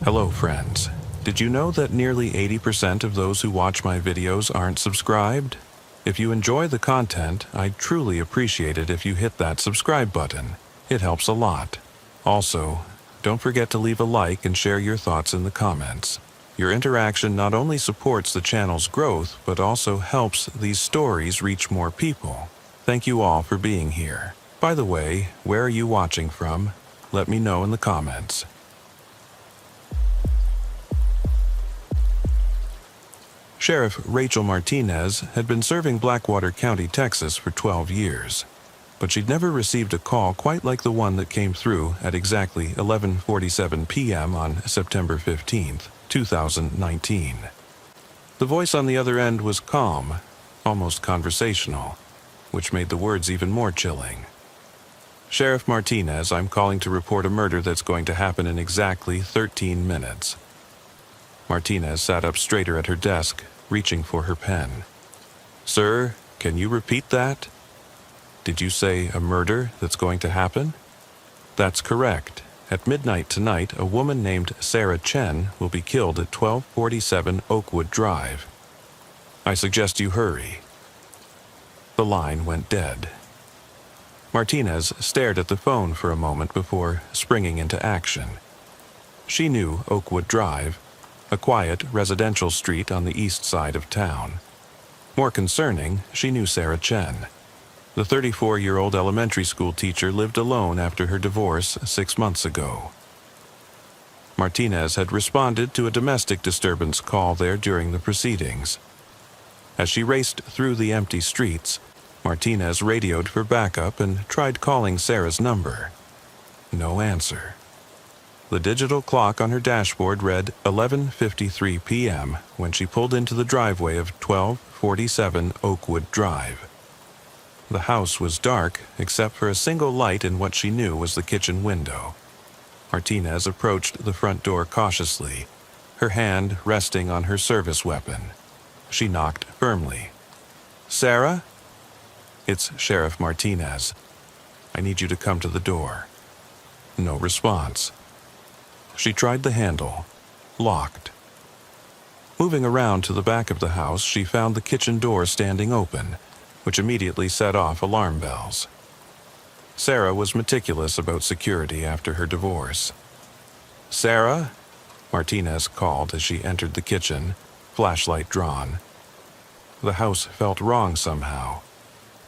Hello friends. Did you know that nearly 80% of those who watch my videos aren't subscribed? If you enjoy the content, I'd truly appreciate it if you hit that subscribe button. It helps a lot. Also, don't forget to leave a like and share your thoughts in the comments. Your interaction not only supports the channel's growth, but also helps these stories reach more people. Thank you all for being here. By the way, where are you watching from? Let me know in the comments. Sheriff Rachel Martinez had been serving Blackwater County, Texas for 12 years, but she'd never received a call quite like the one that came through at exactly 11:47 p.m. on September 15th, 2019. The voice on the other end was calm, almost conversational, which made the words even more chilling. Sheriff Martinez, I'm calling to report a murder that's going to happen in exactly 13 minutes. Martinez sat up straighter at her desk, reaching for her pen. Sir, can you repeat that? Did you say a murder that's going to happen? That's correct. At midnight tonight, a woman named Sarah Chen will be killed at 1247 Oakwood Drive. I suggest you hurry. The line went dead. Martinez stared at the phone for a moment before springing into action. She knew Oakwood Drive, a quiet residential street on the east side of town. More concerning, she knew Sarah Chen. The 34-year-old elementary school teacher lived alone after her divorce 6 months ago. Martinez had responded to a domestic disturbance call there during the proceedings. As she raced through the empty streets, Martinez radioed for backup and tried calling Sarah's number. No answer. The digital clock on her dashboard read 11:53 p.m. when she pulled into the driveway of 1247 Oakwood Drive. The house was dark, except for a single light in what she knew was the kitchen window. Martinez approached the front door cautiously, her hand resting on her service weapon. She knocked firmly. Sarah? It's Sheriff Martinez. I need you to come to the door. No response. She tried the handle. Locked. Moving around to the back of the house, she found the kitchen door standing open, which immediately set off alarm bells. Sarah was meticulous about security after her divorce. Sarah? Martinez called as she entered the kitchen, flashlight drawn. The house felt wrong somehow.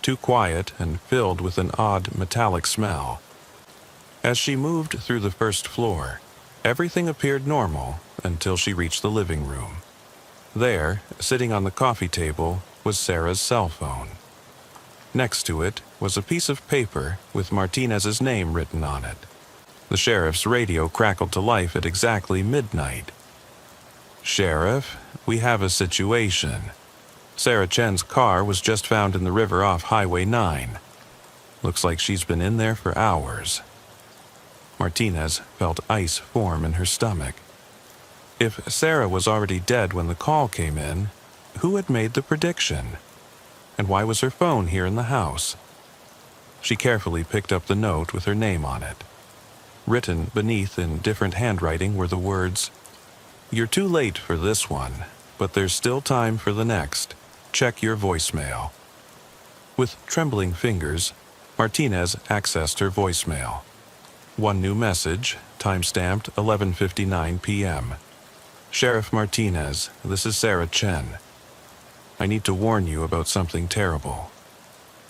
Too quiet and filled with an odd metallic smell. As she moved through the first floor, everything appeared normal until she reached the living room. There, sitting on the coffee table, was Sarah's cell phone. Next to it was a piece of paper with Martinez's name written on it. The sheriff's radio crackled to life at exactly midnight. Sheriff, we have a situation. Sarah Chen's car was just found in the river off Highway 9. Looks like she's been in there for hours. Martinez felt ice form in her stomach. If Sarah was already dead when the call came in, who had made the prediction? And why was her phone here in the house? She carefully picked up the note with her name on it. Written beneath in different handwriting were the words, You're too late for this one, but there's still time for the next. Check your voicemail. With trembling fingers, Martinez accessed her voicemail. One new message, time-stamped 11:59 p.m. Sheriff Martinez, this is Sarah Chen. I need to warn you about something terrible.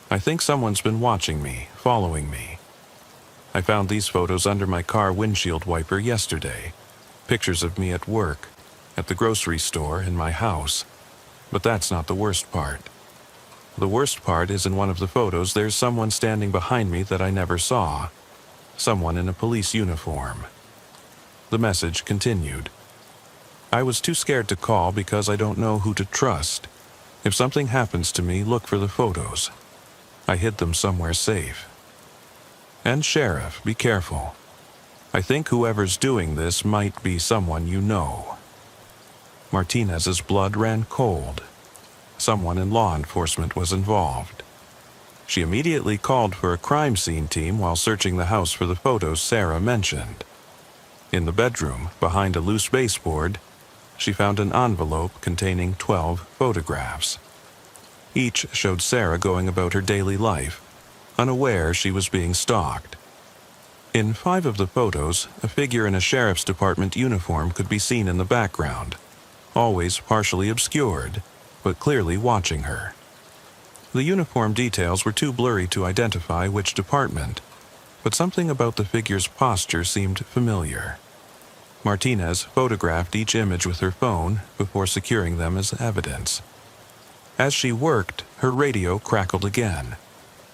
I think someone's been watching me, following me. I found these photos under my car windshield wiper yesterday. Pictures of me at work, at the grocery store, in my house. But that's not the worst part. The worst part is in one of the photos there's someone standing behind me that I never saw. Someone in a police uniform. The message continued. I was too scared to call because I don't know who to trust. If something happens to me, look for the photos. I hid them somewhere safe. And Sheriff, be careful. I think whoever's doing this might be someone you know. Martinez's blood ran cold. Someone in law enforcement was involved. She immediately called for a crime scene team while searching the house for the photos Sarah mentioned. In the bedroom, behind a loose baseboard, she found an envelope containing 12 photographs. Each showed Sarah going about her daily life, unaware she was being stalked. In 5 of the photos, a figure in a sheriff's department uniform could be seen in the background, always partially obscured, but clearly watching her. The uniform details were too blurry to identify which department, but something about the figure's posture seemed familiar. Martinez photographed each image with her phone before securing them as evidence. As she worked, her radio crackled again.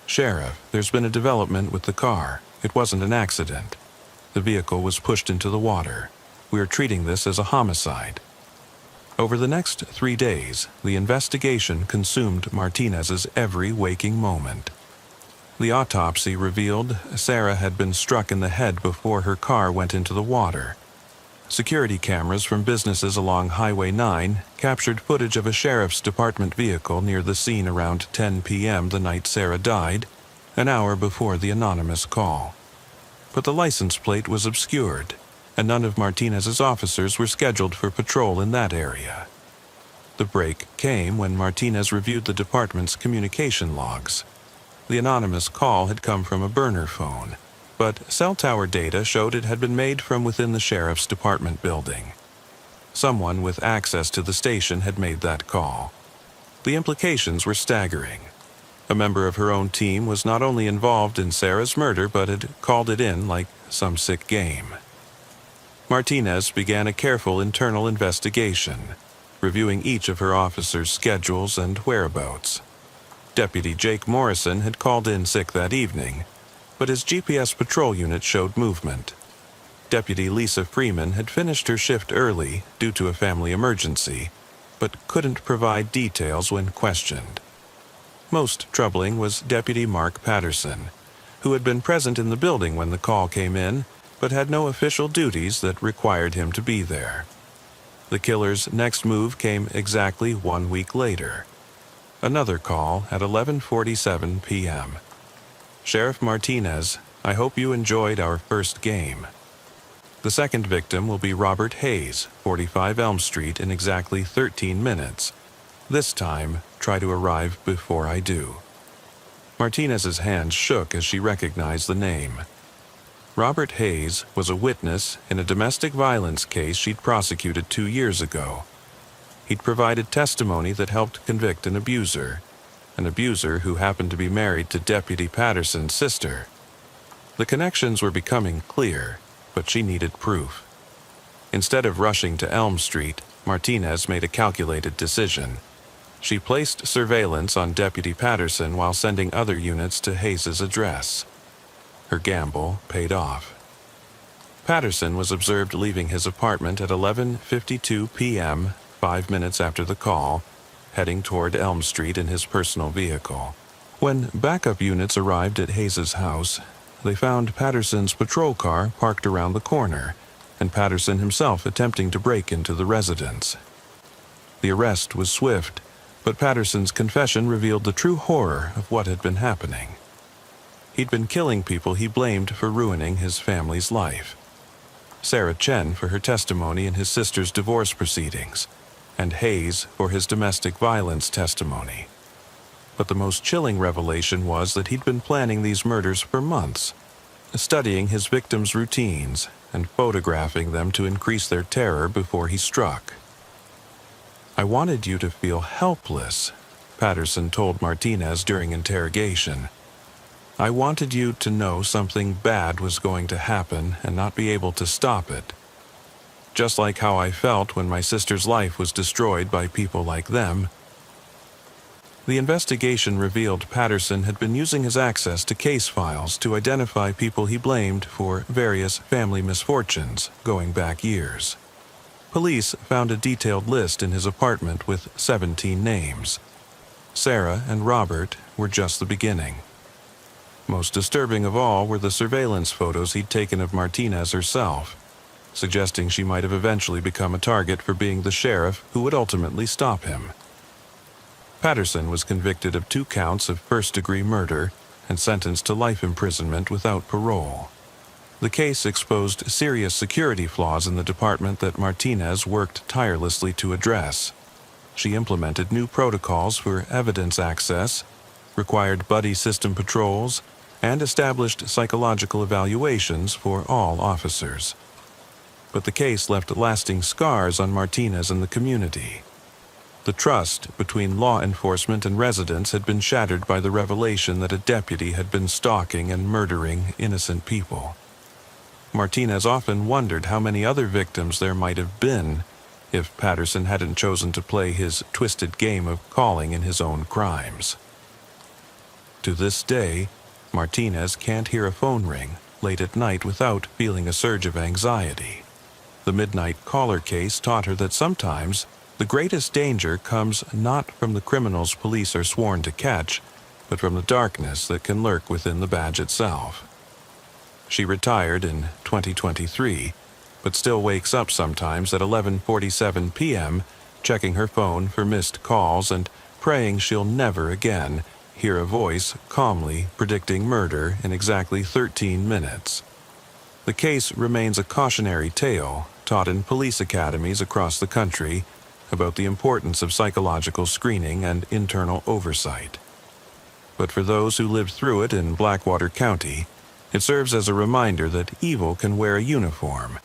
"Sheriff, there's been a development with the car. It wasn't an accident. The vehicle was pushed into the water. We are treating this as a homicide." Over the next 3 days, the investigation consumed Martinez's every waking moment. The autopsy revealed Sarah had been struck in the head before her car went into the water. Security cameras from businesses along Highway 9 captured footage of a sheriff's department vehicle near the scene around 10 p.m. the night Sarah died, an hour before the anonymous call. But the license plate was obscured, and none of Martinez's officers were scheduled for patrol in that area. The break came when Martinez reviewed the department's communication logs. The anonymous call had come from a burner phone, but cell tower data showed it had been made from within the sheriff's department building. Someone with access to the station had made that call. The implications were staggering. A member of her own team was not only involved in Sarah's murder, but had called it in like some sick game. Martinez began a careful internal investigation, reviewing each of her officers' schedules and whereabouts. Deputy Jake Morrison had called in sick that evening, but his GPS patrol unit showed movement. Deputy Lisa Freeman had finished her shift early due to a family emergency, but couldn't provide details when questioned. Most troubling was Deputy Mark Patterson, who had been present in the building when the call came in, but had no official duties that required him to be there. The killer's next move came exactly 1 week later. Another call at 11:47 p.m. "Sheriff Martinez, I hope you enjoyed our first game." The second victim will be Robert Hayes, 45 Elm Street, in exactly 13 minutes. This time, try to arrive before I do. Martinez's hands shook as she recognized the name. Robert Hayes was a witness in a domestic violence case she'd prosecuted 2 years ago. He'd provided testimony that helped convict an abuser who happened to be married to Deputy Patterson's sister. The connections were becoming clear, but she needed proof. Instead of rushing to Elm Street, Martinez made a calculated decision. She placed surveillance on Deputy Patterson while sending other units to Hayes' address. Her gamble paid off. Patterson was observed leaving his apartment at 11:52 p.m., 5 minutes after the call, heading toward Elm Street in his personal vehicle. When backup units arrived at Hayes' house, they found Patterson's patrol car parked around the corner, and Patterson himself attempting to break into the residence. The arrest was swift, but Patterson's confession revealed the true horror of what had been happening. He'd been killing people he blamed for ruining his family's life. Sarah Chen for her testimony in his sister's divorce proceedings, and Hayes for his domestic violence testimony. But the most chilling revelation was that he'd been planning these murders for months, studying his victims' routines and photographing them to increase their terror before he struck. "I wanted you to feel helpless," Patterson told Martinez during interrogation. "I wanted you to know something bad was going to happen and not be able to stop it. Just like how I felt when my sister's life was destroyed by people like them." The investigation revealed Patterson had been using his access to case files to identify people he blamed for various family misfortunes going back years. Police found a detailed list in his apartment with 17 names. Sarah and Robert were just the beginning. Most disturbing of all were the surveillance photos he'd taken of Martinez herself, suggesting she might have eventually become a target for being the sheriff who would ultimately stop him. Patterson was convicted of 2 counts of first-degree murder and sentenced to life imprisonment without parole. The case exposed serious security flaws in the department that Martinez worked tirelessly to address. She implemented new protocols for evidence access, required buddy system patrols, and established psychological evaluations for all officers. But the case left lasting scars on Martinez and the community. The trust between law enforcement and residents had been shattered by the revelation that a deputy had been stalking and murdering innocent people. Martinez often wondered how many other victims there might have been if Patterson hadn't chosen to play his twisted game of calling in his own crimes. To this day, Martinez can't hear a phone ring late at night without feeling a surge of anxiety. The midnight caller case taught her that sometimes the greatest danger comes not from the criminals police are sworn to catch, but from the darkness that can lurk within the badge itself. She retired in 2023, but still wakes up sometimes at 11:47 p.m., checking her phone for missed calls and praying she'll never again hear a voice calmly predicting murder in exactly 13 minutes. The case remains a cautionary tale taught in police academies across the country about the importance of psychological screening and internal oversight. But for those who lived through it in Blackwater County, it serves as a reminder that evil can wear a uniform,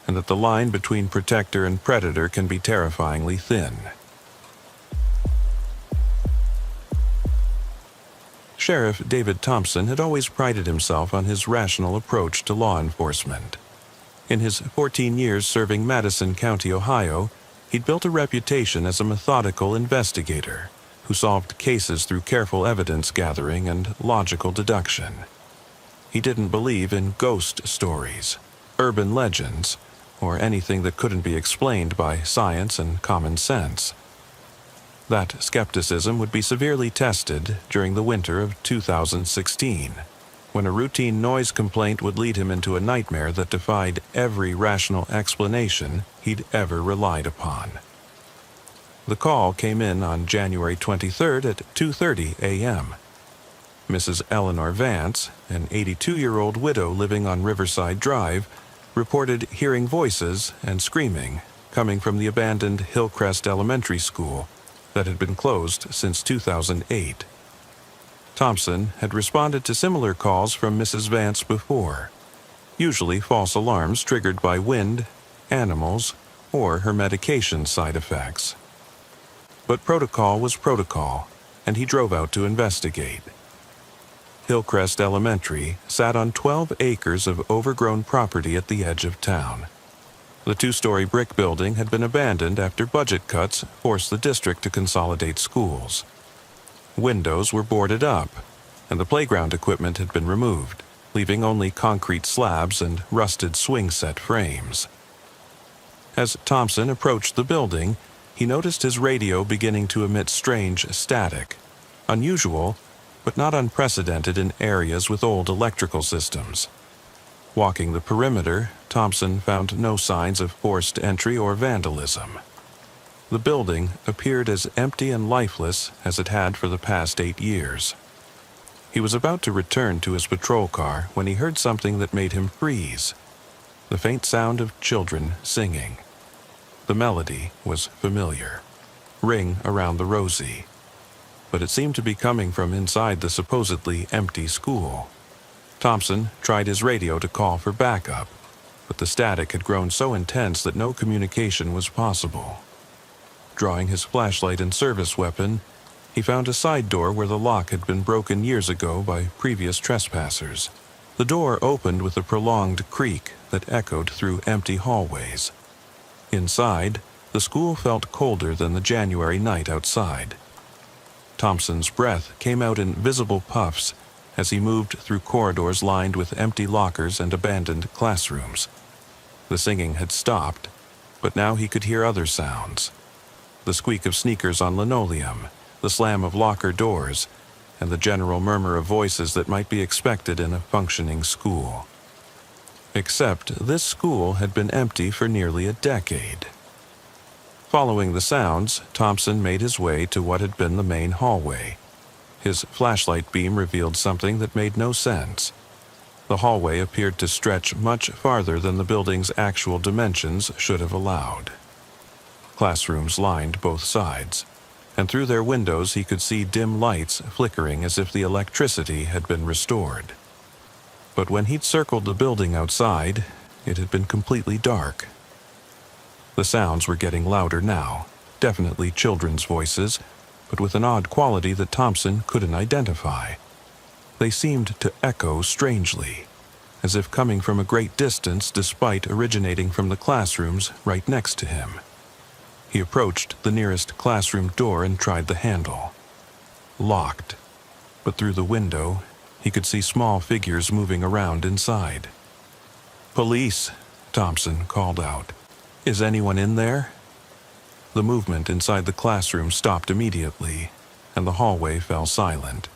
and that the line between protector and predator can be terrifyingly thin. Sheriff David Thompson had always prided himself on his rational approach to law enforcement. In his 14 years serving Madison County, Ohio, he'd built a reputation as a methodical investigator who solved cases through careful evidence gathering and logical deduction. He didn't believe in ghost stories, urban legends, or anything that couldn't be explained by science and common sense. That skepticism would be severely tested during the winter of 2016, when a routine noise complaint would lead him into a nightmare that defied every rational explanation he'd ever relied upon. The call came in on January 23rd at 2:30 a.m. Mrs. Eleanor Vance, an 82-year-old widow living on Riverside Drive, reported hearing voices and screaming coming from the abandoned Hillcrest Elementary School that had been closed since 2008. Thompson had responded to similar calls from Mrs. Vance before, usually false alarms triggered by wind, animals, or her medication side effects. But protocol was protocol, and he drove out to investigate. Hillcrest Elementary sat on 12 acres of overgrown property at the edge of town. The 2-story brick building had been abandoned after budget cuts forced the district to consolidate schools. Windows were boarded up, and the playground equipment had been removed, leaving only concrete slabs and rusted swing set frames. As Thompson approached the building, he noticed his radio beginning to emit strange static, unusual but not unprecedented in areas with old electrical systems. Walking the perimeter, Thompson found no signs of forced entry or vandalism. The building appeared as empty and lifeless as it had for the past 8 years. He was about to return to his patrol car when he heard something that made him freeze. The faint sound of children singing. The melody was familiar. Ring Around the Rosie. But it seemed to be coming from inside the supposedly empty school. Thompson tried his radio to call for backup, but the static had grown so intense that no communication was possible. Drawing his flashlight and service weapon, he found a side door where the lock had been broken years ago by previous trespassers. The door opened with a prolonged creak that echoed through empty hallways. Inside, the school felt colder than the January night outside. Thompson's breath came out in visible puffs as he moved through corridors lined with empty lockers and abandoned classrooms. The singing had stopped, but now he could hear other sounds. The squeak of sneakers on linoleum, the slam of locker doors, and the general murmur of voices that might be expected in a functioning school. Except this school had been empty for nearly a decade. Following the sounds, Thompson made his way to what had been the main hallway. His flashlight beam revealed something that made no sense. The hallway appeared to stretch much farther than the building's actual dimensions should have allowed. Classrooms lined both sides, and through their windows he could see dim lights flickering as if the electricity had been restored. But when he'd circled the building outside, it had been completely dark. The sounds were getting louder now, definitely children's voices, but with an odd quality that Thompson couldn't identify. They seemed to echo strangely, as if coming from a great distance despite originating from the classrooms right next to him. He approached the nearest classroom door and tried the handle. Locked, but through the window, he could see small figures moving around inside. "Police," Thompson called out. "Is anyone in there?" The movement inside the classroom stopped immediately, and the hallway fell silent.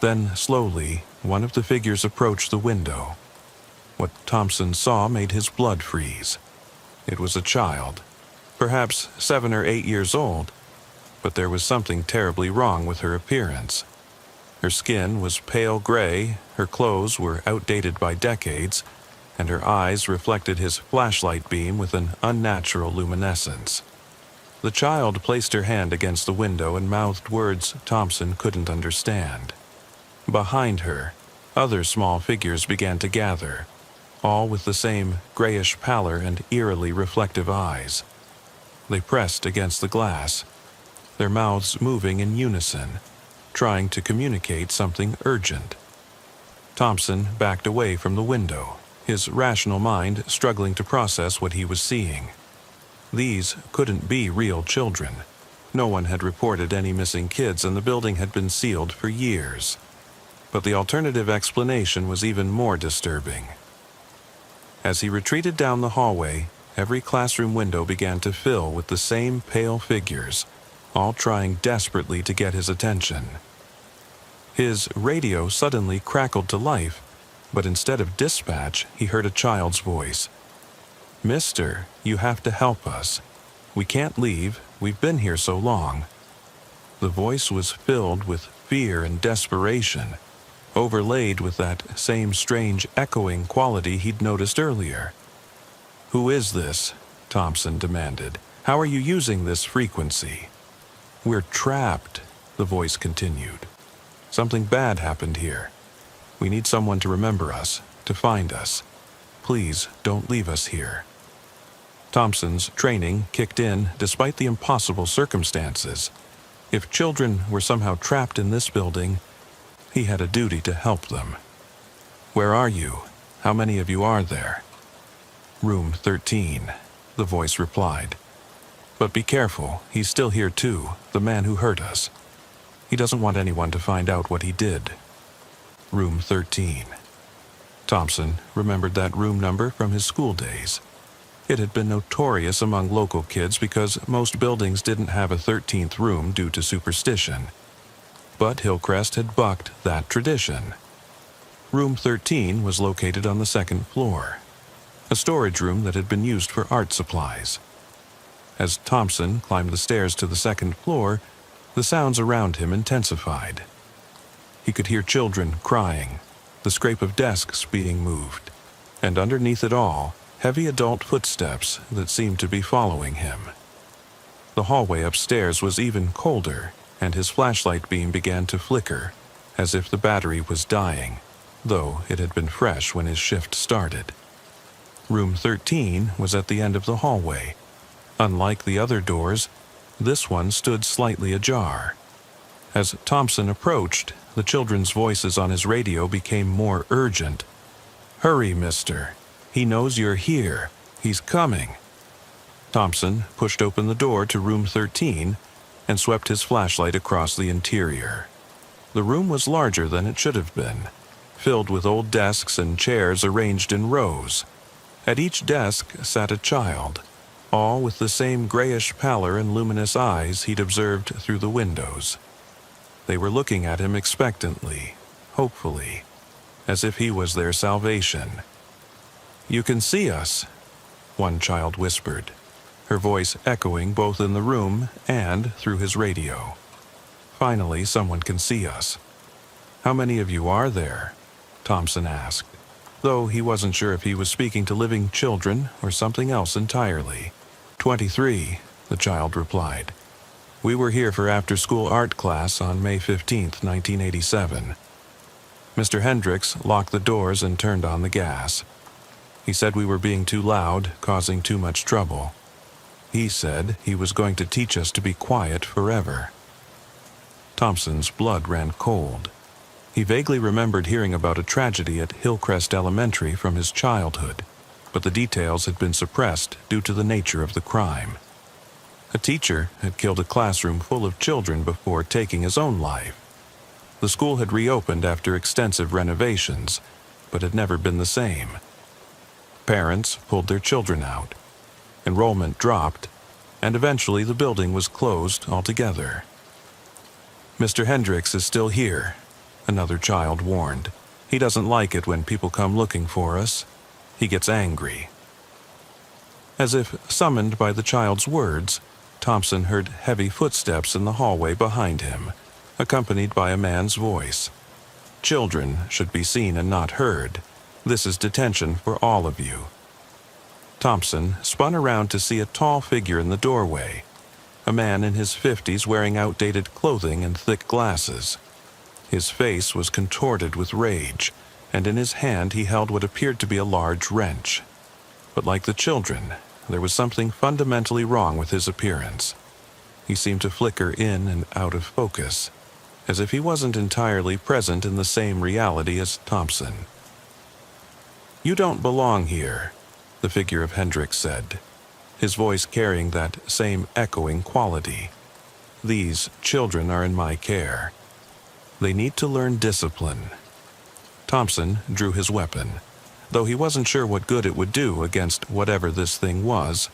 Then, slowly, one of the figures approached the window. What Thompson saw made his blood freeze. It was a child, perhaps 7 or 8 years old, but there was something terribly wrong with her appearance. Her skin was pale gray, her clothes were outdated by decades, and her eyes reflected his flashlight beam with an unnatural luminescence. The child placed her hand against the window and mouthed words Thompson couldn't understand. Behind her, other small figures began to gather, all with the same grayish pallor and eerily reflective eyes. They pressed against the glass, their mouths moving in unison, trying to communicate something urgent. Thompson backed away from the window, his rational mind struggling to process what he was seeing. These couldn't be real children. No one had reported any missing kids, and the building had been sealed for years. But the alternative explanation was even more disturbing. As he retreated down the hallway, every classroom window began to fill with the same pale figures, all trying desperately to get his attention. His radio suddenly crackled to life, but instead of dispatch, he heard a child's voice. "Mister, you have to help us. We can't leave. We've been here so long." The voice was filled with fear and desperation, overlaid with that same strange echoing quality he'd noticed earlier. "Who is this?" Thompson demanded. "How are you using this frequency?" "We're trapped," the voice continued. "Something bad happened here. We need someone to remember us, to find us. Please don't leave us here." Thompson's training kicked in despite the impossible circumstances. If children were somehow trapped in this building, he had a duty to help them. "Where are you? How many of you are there?" "Room 13, the voice replied. "But be careful, he's still here too, the man who hurt us. He doesn't want anyone to find out what he did." Room 13. Thompson remembered that room number from his school days. It had been notorious among local kids because most buildings didn't have a 13th room due to superstition. But Hillcrest had bucked that tradition. Room 13 was located on the 2nd floor, a storage room that had been used for art supplies. As Thompson climbed the stairs to the 2nd floor, the sounds around him intensified. He could hear children crying, the scrape of desks being moved, and underneath it all, heavy adult footsteps that seemed to be following him. The hallway upstairs was even colder, and his flashlight beam began to flicker, as if the battery was dying, though it had been fresh when his shift started. Room 13 was at the end of the hallway. Unlike the other doors, this one stood slightly ajar. As Thompson approached, the children's voices on his radio became more urgent. "Hurry, mister. He knows you're here. He's coming." Thompson pushed open the door to room 13 and swept his flashlight across the interior. The room was larger than it should have been, filled with old desks and chairs arranged in rows. At each desk sat a child, all with the same grayish pallor and luminous eyes he'd observed through the windows. They were looking at him expectantly, hopefully, as if he was their salvation. "You can see us," one child whispered, her voice echoing both in the room and through his radio. "Finally, someone can see us." "How many of you are there?" Thompson asked. though he wasn't sure if he was speaking to living children or something else entirely. 23, the child replied. We were here for after-school art class on May 15, 1987. Mr. Hendricks locked the doors and turned on the gas. He said we were being too loud, causing too much trouble. He said he was going to teach us to be quiet forever. Thompson's blood ran cold. He vaguely remembered hearing about a tragedy at Hillcrest Elementary from his childhood, but the details had been suppressed due to the nature of the crime. A teacher had killed a classroom full of children before taking his own life. The school had reopened after extensive renovations, but had never been the same. Parents pulled their children out. Enrollment dropped, and eventually the building was closed altogether. Mr. Hendricks is still here, another child warned. He doesn't like it when people come looking for us. He gets angry. As if summoned by the child's words, Thompson heard heavy footsteps in the hallway behind him, accompanied by a man's voice. Children should be seen and not heard. This is detention for all of you. Thompson spun around to see a tall figure in the doorway, a man in his 50s wearing outdated clothing and thick glasses. His face was contorted with rage, and in his hand he held what appeared to be a large wrench. But like the children, there was something fundamentally wrong with his appearance. He seemed to flicker in and out of focus, as if he wasn't entirely present in the same reality as Thompson. You don't belong here, the figure of Hendricks said, his voice carrying that same echoing quality. These children are in my care. They need to learn discipline. Thompson drew his weapon, though he wasn't sure what good it would do against whatever this thing was.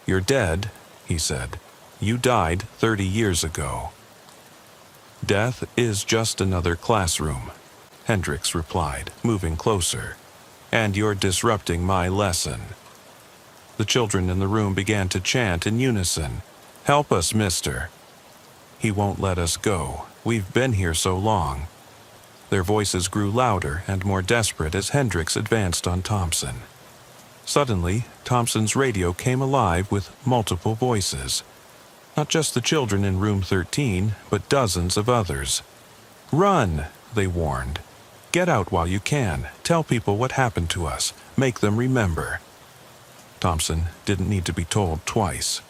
You're dead, he said. You died 30 years ago. Death is just another classroom, Hendricks replied, moving closer. And you're disrupting my lesson. The children in the room began to chant in unison. Help us, mister. He won't let us go. We've been here so long. Their voices grew louder and more desperate as Hendricks advanced on Thompson. Suddenly, Thompson's radio came alive with multiple voices. Not just the children in room 13, but dozens of others. Run, they warned. Get out while you can. Tell people what happened to us. Make them remember. Thompson didn't need to be told twice.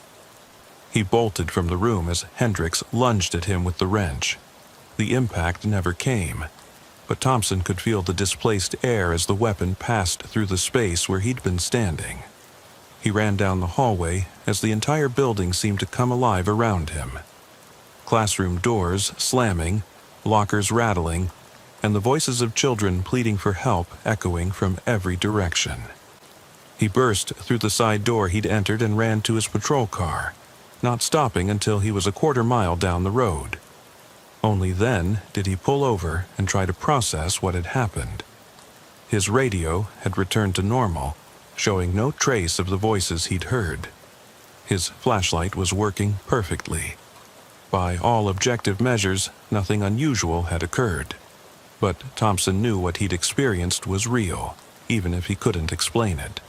He bolted from the room as Hendricks lunged at him with the wrench. The impact never came, but Thompson could feel the displaced air as the weapon passed through the space where he'd been standing. He ran down the hallway as the entire building seemed to come alive around him. Classroom doors slamming, lockers rattling, and the voices of children pleading for help echoing from every direction. He burst through the side door he'd entered and ran to his patrol car, not stopping until he was a quarter-mile down the road. Only then did he pull over and try to process what had happened. His radio had returned to normal, showing no trace of the voices he'd heard. His flashlight was working perfectly. By all objective measures, nothing unusual had occurred. But Thompson knew what he'd experienced was real, even if he couldn't explain it.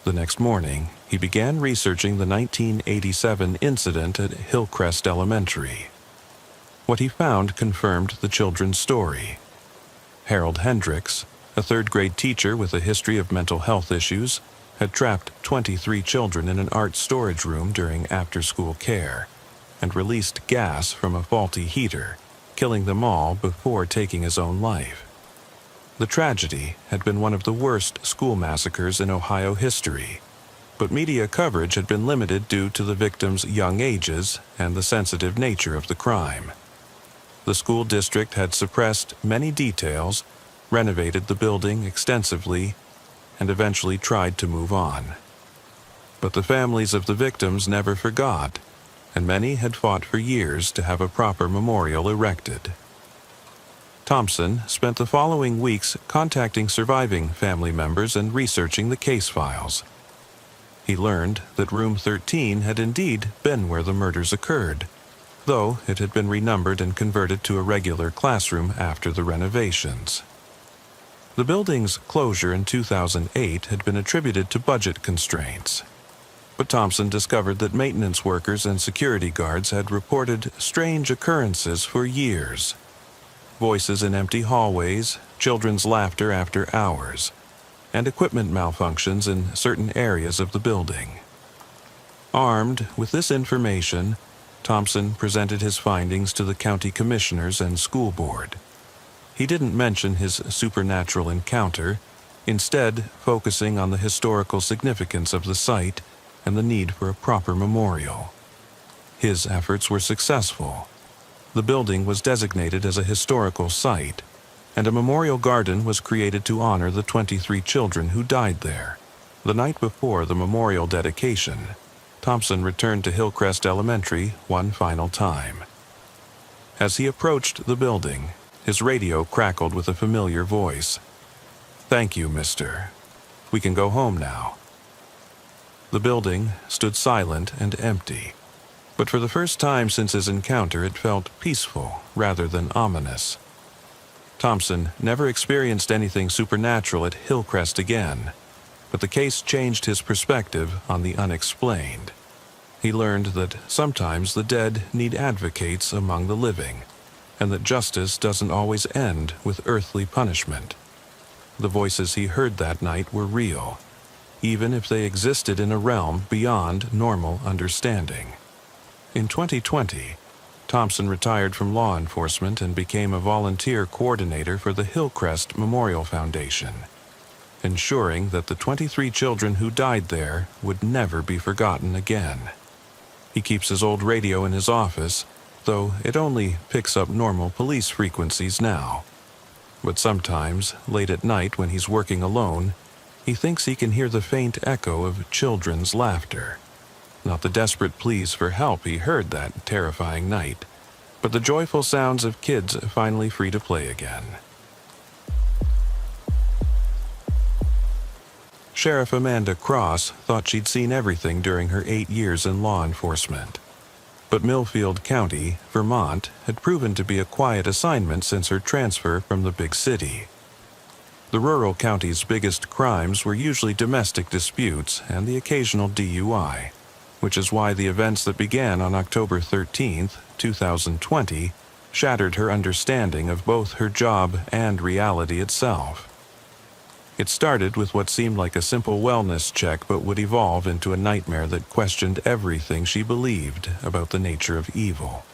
The next morning, he began researching the 1987 incident at Hillcrest Elementary. What he found confirmed the children's story. Harold Hendricks, a third-grade teacher with a history of mental health issues, had trapped 23 children in an art storage room during after-school care and released gas from a faulty heater, killing them all before taking his own life. The tragedy had been one of the worst school massacres in Ohio history, but media coverage had been limited due to the victims' young ages and the sensitive nature of the crime. The school district had suppressed many details, renovated the building extensively, and eventually tried to move on. But the families of the victims never forgot, and many had fought for years to have a proper memorial erected. Thompson spent the following weeks contacting surviving family members and researching the case files. He learned that room 13 had indeed been where the murders occurred, though it had been renumbered and converted to a regular classroom after the renovations. The building's closure in 2008 had been attributed to budget constraints. But Thompson discovered that maintenance workers and security guards had reported strange occurrences for years. Voices in empty hallways, children's laughter after hours, and equipment malfunctions in certain areas of the building. Armed with this information, Thompson presented his findings to the county commissioners and school board. He didn't mention his supernatural encounter, instead focusing on the historical significance of the site and the need for a proper memorial. His efforts were successful. The building was designated as a historical site, and a memorial garden was created to honor the 23 children who died there. The night before the memorial dedication, Thompson returned to Hillcrest Elementary one final time. As he approached the building, his radio crackled with a familiar voice. "Thank you, mister. We can go home now." The building stood silent and empty, but for the first time since his encounter it felt peaceful rather than ominous. Thompson never experienced anything supernatural at Hillcrest again, but the case changed his perspective on the unexplained. He learned that sometimes the dead need advocates among the living, and that justice doesn't always end with earthly punishment. The voices he heard that night were real, even if they existed in a realm beyond normal understanding. In 2020, Thompson retired from law enforcement and became a volunteer coordinator for the Hillcrest Memorial Foundation, ensuring that the 23 children who died there would never be forgotten again. He keeps his old radio in his office, though it only picks up normal police frequencies now. But sometimes, late at night when he's working alone, he thinks he can hear the faint echo of children's laughter. Not the desperate pleas for help he heard that terrifying night, but the joyful sounds of kids finally free to play again. Sheriff Amanda Cross thought she'd seen everything during her 8 years in law enforcement. But Millfield County, Vermont, had proven to be a quiet assignment since her transfer from the big city. The rural county's biggest crimes were usually domestic disputes and the occasional DUI, which is why the events that began on October 13, 2020, shattered her understanding of both her job and reality itself. It started with what seemed like a simple wellness check but would evolve into a nightmare that questioned everything she believed about the nature of evil.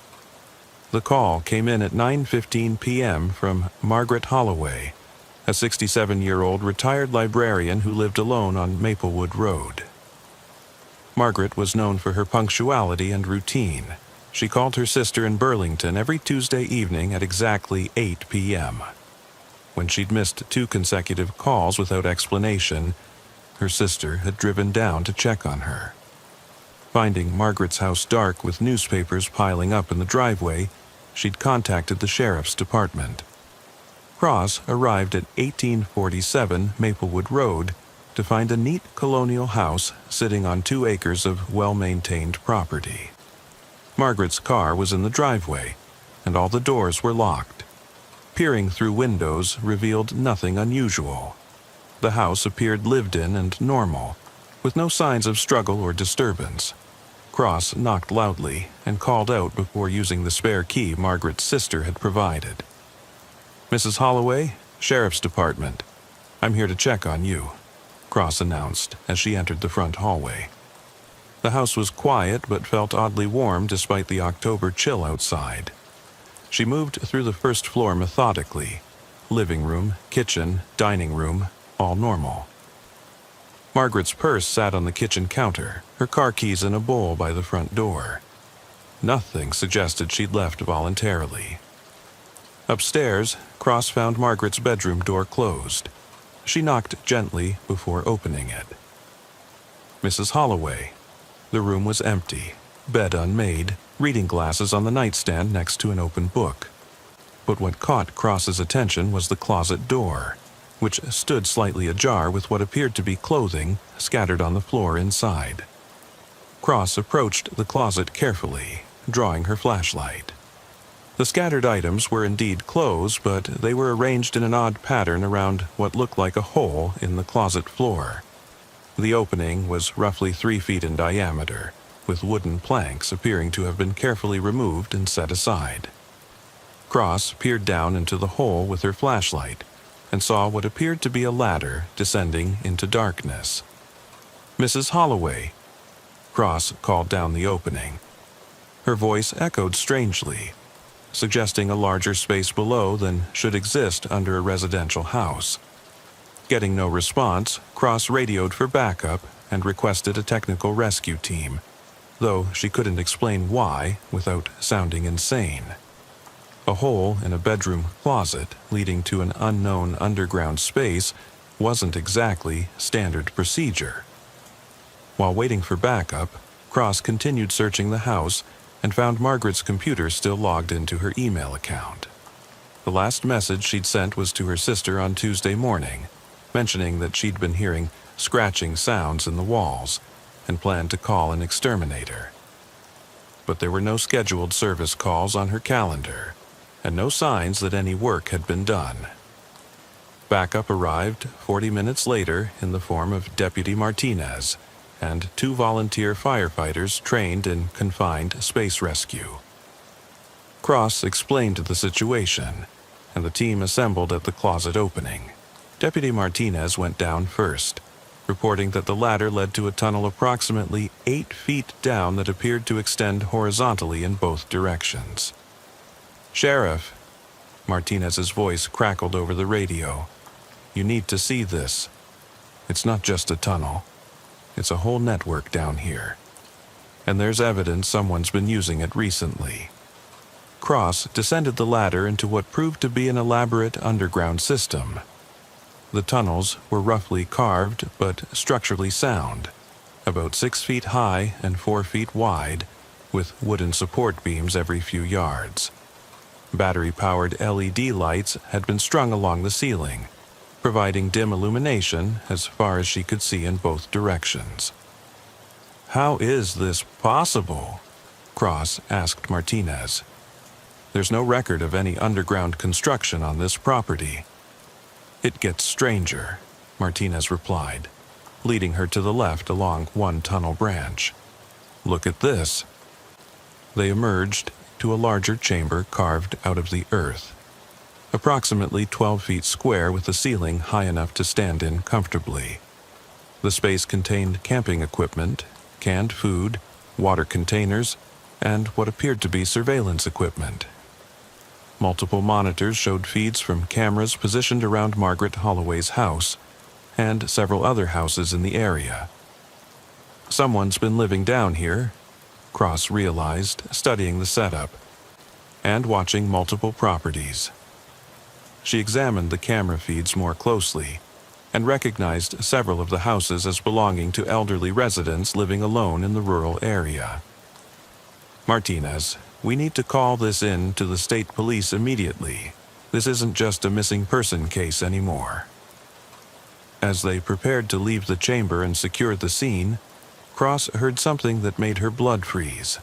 The call came in at 9:15 p.m. from Margaret Holloway, a 67-year-old retired librarian who lived alone on Maplewood Road. Margaret was known for her punctuality and routine. She called her sister in Burlington every Tuesday evening at exactly 8 p.m. When she'd missed 2 consecutive calls without explanation, her sister had driven down to check on her. Finding Margaret's house dark with newspapers piling up in the driveway, she'd contacted the sheriff's department. Cross arrived at 1847 Maplewood Road to find a neat colonial house sitting on 2 acres of well-maintained property. Margaret's car was in the driveway, and all the doors were locked. Peering through windows revealed nothing unusual. The house appeared lived in and normal, with no signs of struggle or disturbance. Cross knocked loudly and called out before using the spare key Margaret's sister had provided. "Mrs. Holloway, Sheriff's Department. I'm here to check on you," Cross announced as she entered the front hallway. The house was quiet but felt oddly warm despite the October chill outside. She moved through the first floor methodically. Living room, kitchen, dining room, all normal. Margaret's purse sat on the kitchen counter, her car keys in a bowl by the front door. Nothing suggested she'd left voluntarily. Upstairs, Cross found Margaret's bedroom door closed. She knocked gently before opening it. "Mrs. Holloway." The room was empty, bed unmade, reading glasses on the nightstand next to an open book. But what caught Cross's attention was the closet door, which stood slightly ajar with what appeared to be clothing scattered on the floor inside. Cross approached the closet carefully, drawing her flashlight. The scattered items were indeed clothes, but they were arranged in an odd pattern around what looked like a hole in the closet floor. The opening was roughly 3 feet in diameter, with wooden planks appearing to have been carefully removed and set aside. Cross peered down into the hole with her flashlight and saw what appeared to be a ladder descending into darkness. "Mrs. Holloway," Cross called down the opening. Her voice echoed strangely, suggesting a larger space below than should exist under a residential house. Getting no response, Cross radioed for backup and requested a technical rescue team, though she couldn't explain why without sounding insane. A hole in a bedroom closet leading to an unknown underground space wasn't exactly standard procedure. While waiting for backup, Cross continued searching the house and found Margaret's computer still logged into her email account. The last message she'd sent was to her sister on Tuesday morning, mentioning that she'd been hearing scratching sounds in the walls and planned to call an exterminator. But there were no scheduled service calls on her calendar, and no signs that any work had been done. Backup arrived 40 minutes later in the form of Deputy Martinez and 2 volunteer firefighters trained in confined space rescue. Cross explained the situation, and the team assembled at the closet opening. Deputy Martinez went down first, reporting that the ladder led to a tunnel approximately 8 feet down that appeared to extend horizontally in both directions. "Sheriff," Martinez's voice crackled over the radio, "you need to see this. It's not just a tunnel. It's a whole network down here. And there's evidence someone's been using it recently." Cross descended the ladder into what proved to be an elaborate underground system. The tunnels were roughly carved but structurally sound, about 6 feet high and 4 feet wide, with wooden support beams every few yards. Battery-powered LED lights had been strung along the ceiling, providing dim illumination as far as she could see in both directions. "How is this possible?" Cross asked Martinez. "There's no record of any underground construction on this property." "It gets stranger," Martinez replied, leading her to the left along one tunnel branch. "Look at this." They emerged to a larger chamber carved out of the earth, approximately 12 feet square with a ceiling high enough to stand in comfortably. The space contained camping equipment, canned food, water containers, and what appeared to be surveillance equipment. Multiple monitors showed feeds from cameras positioned around Margaret Holloway's house and several other houses in the area. "Someone's been living down here," Cross realized, studying the setup, and watching multiple properties. She examined the camera feeds more closely and recognized several of the houses as belonging to elderly residents living alone in the rural area. "Martinez, we need to call this in to the state police immediately. This isn't just a missing person case anymore." As they prepared to leave the chamber and secure the scene, Cross heard something that made her blood freeze.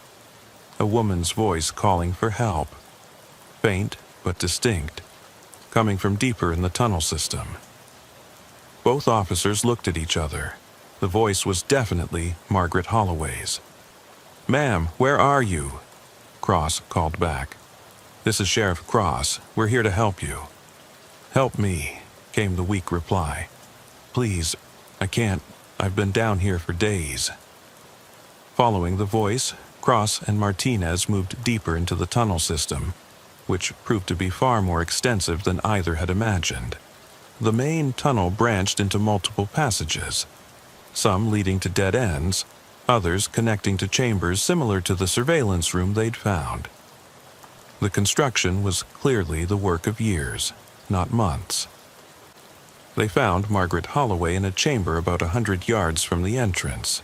A woman's voice calling for help. Faint but distinct, coming from deeper in the tunnel system. Both officers looked at each other. The voice was definitely Margaret Holloway's. "Ma'am, where are you?" Cross called back. "This is Sheriff Cross. We're here to help you." "Help me," came the weak reply. "Please, I can't. I've been down here for days." Following the voice, Cross and Martinez moved deeper into the tunnel system, which proved to be far more extensive than either had imagined. The main tunnel branched into multiple passages, some leading to dead ends, others connecting to chambers similar to the surveillance room they'd found. The construction was clearly the work of years, not months. They found Margaret Holloway in a chamber about 100 yards from the entrance.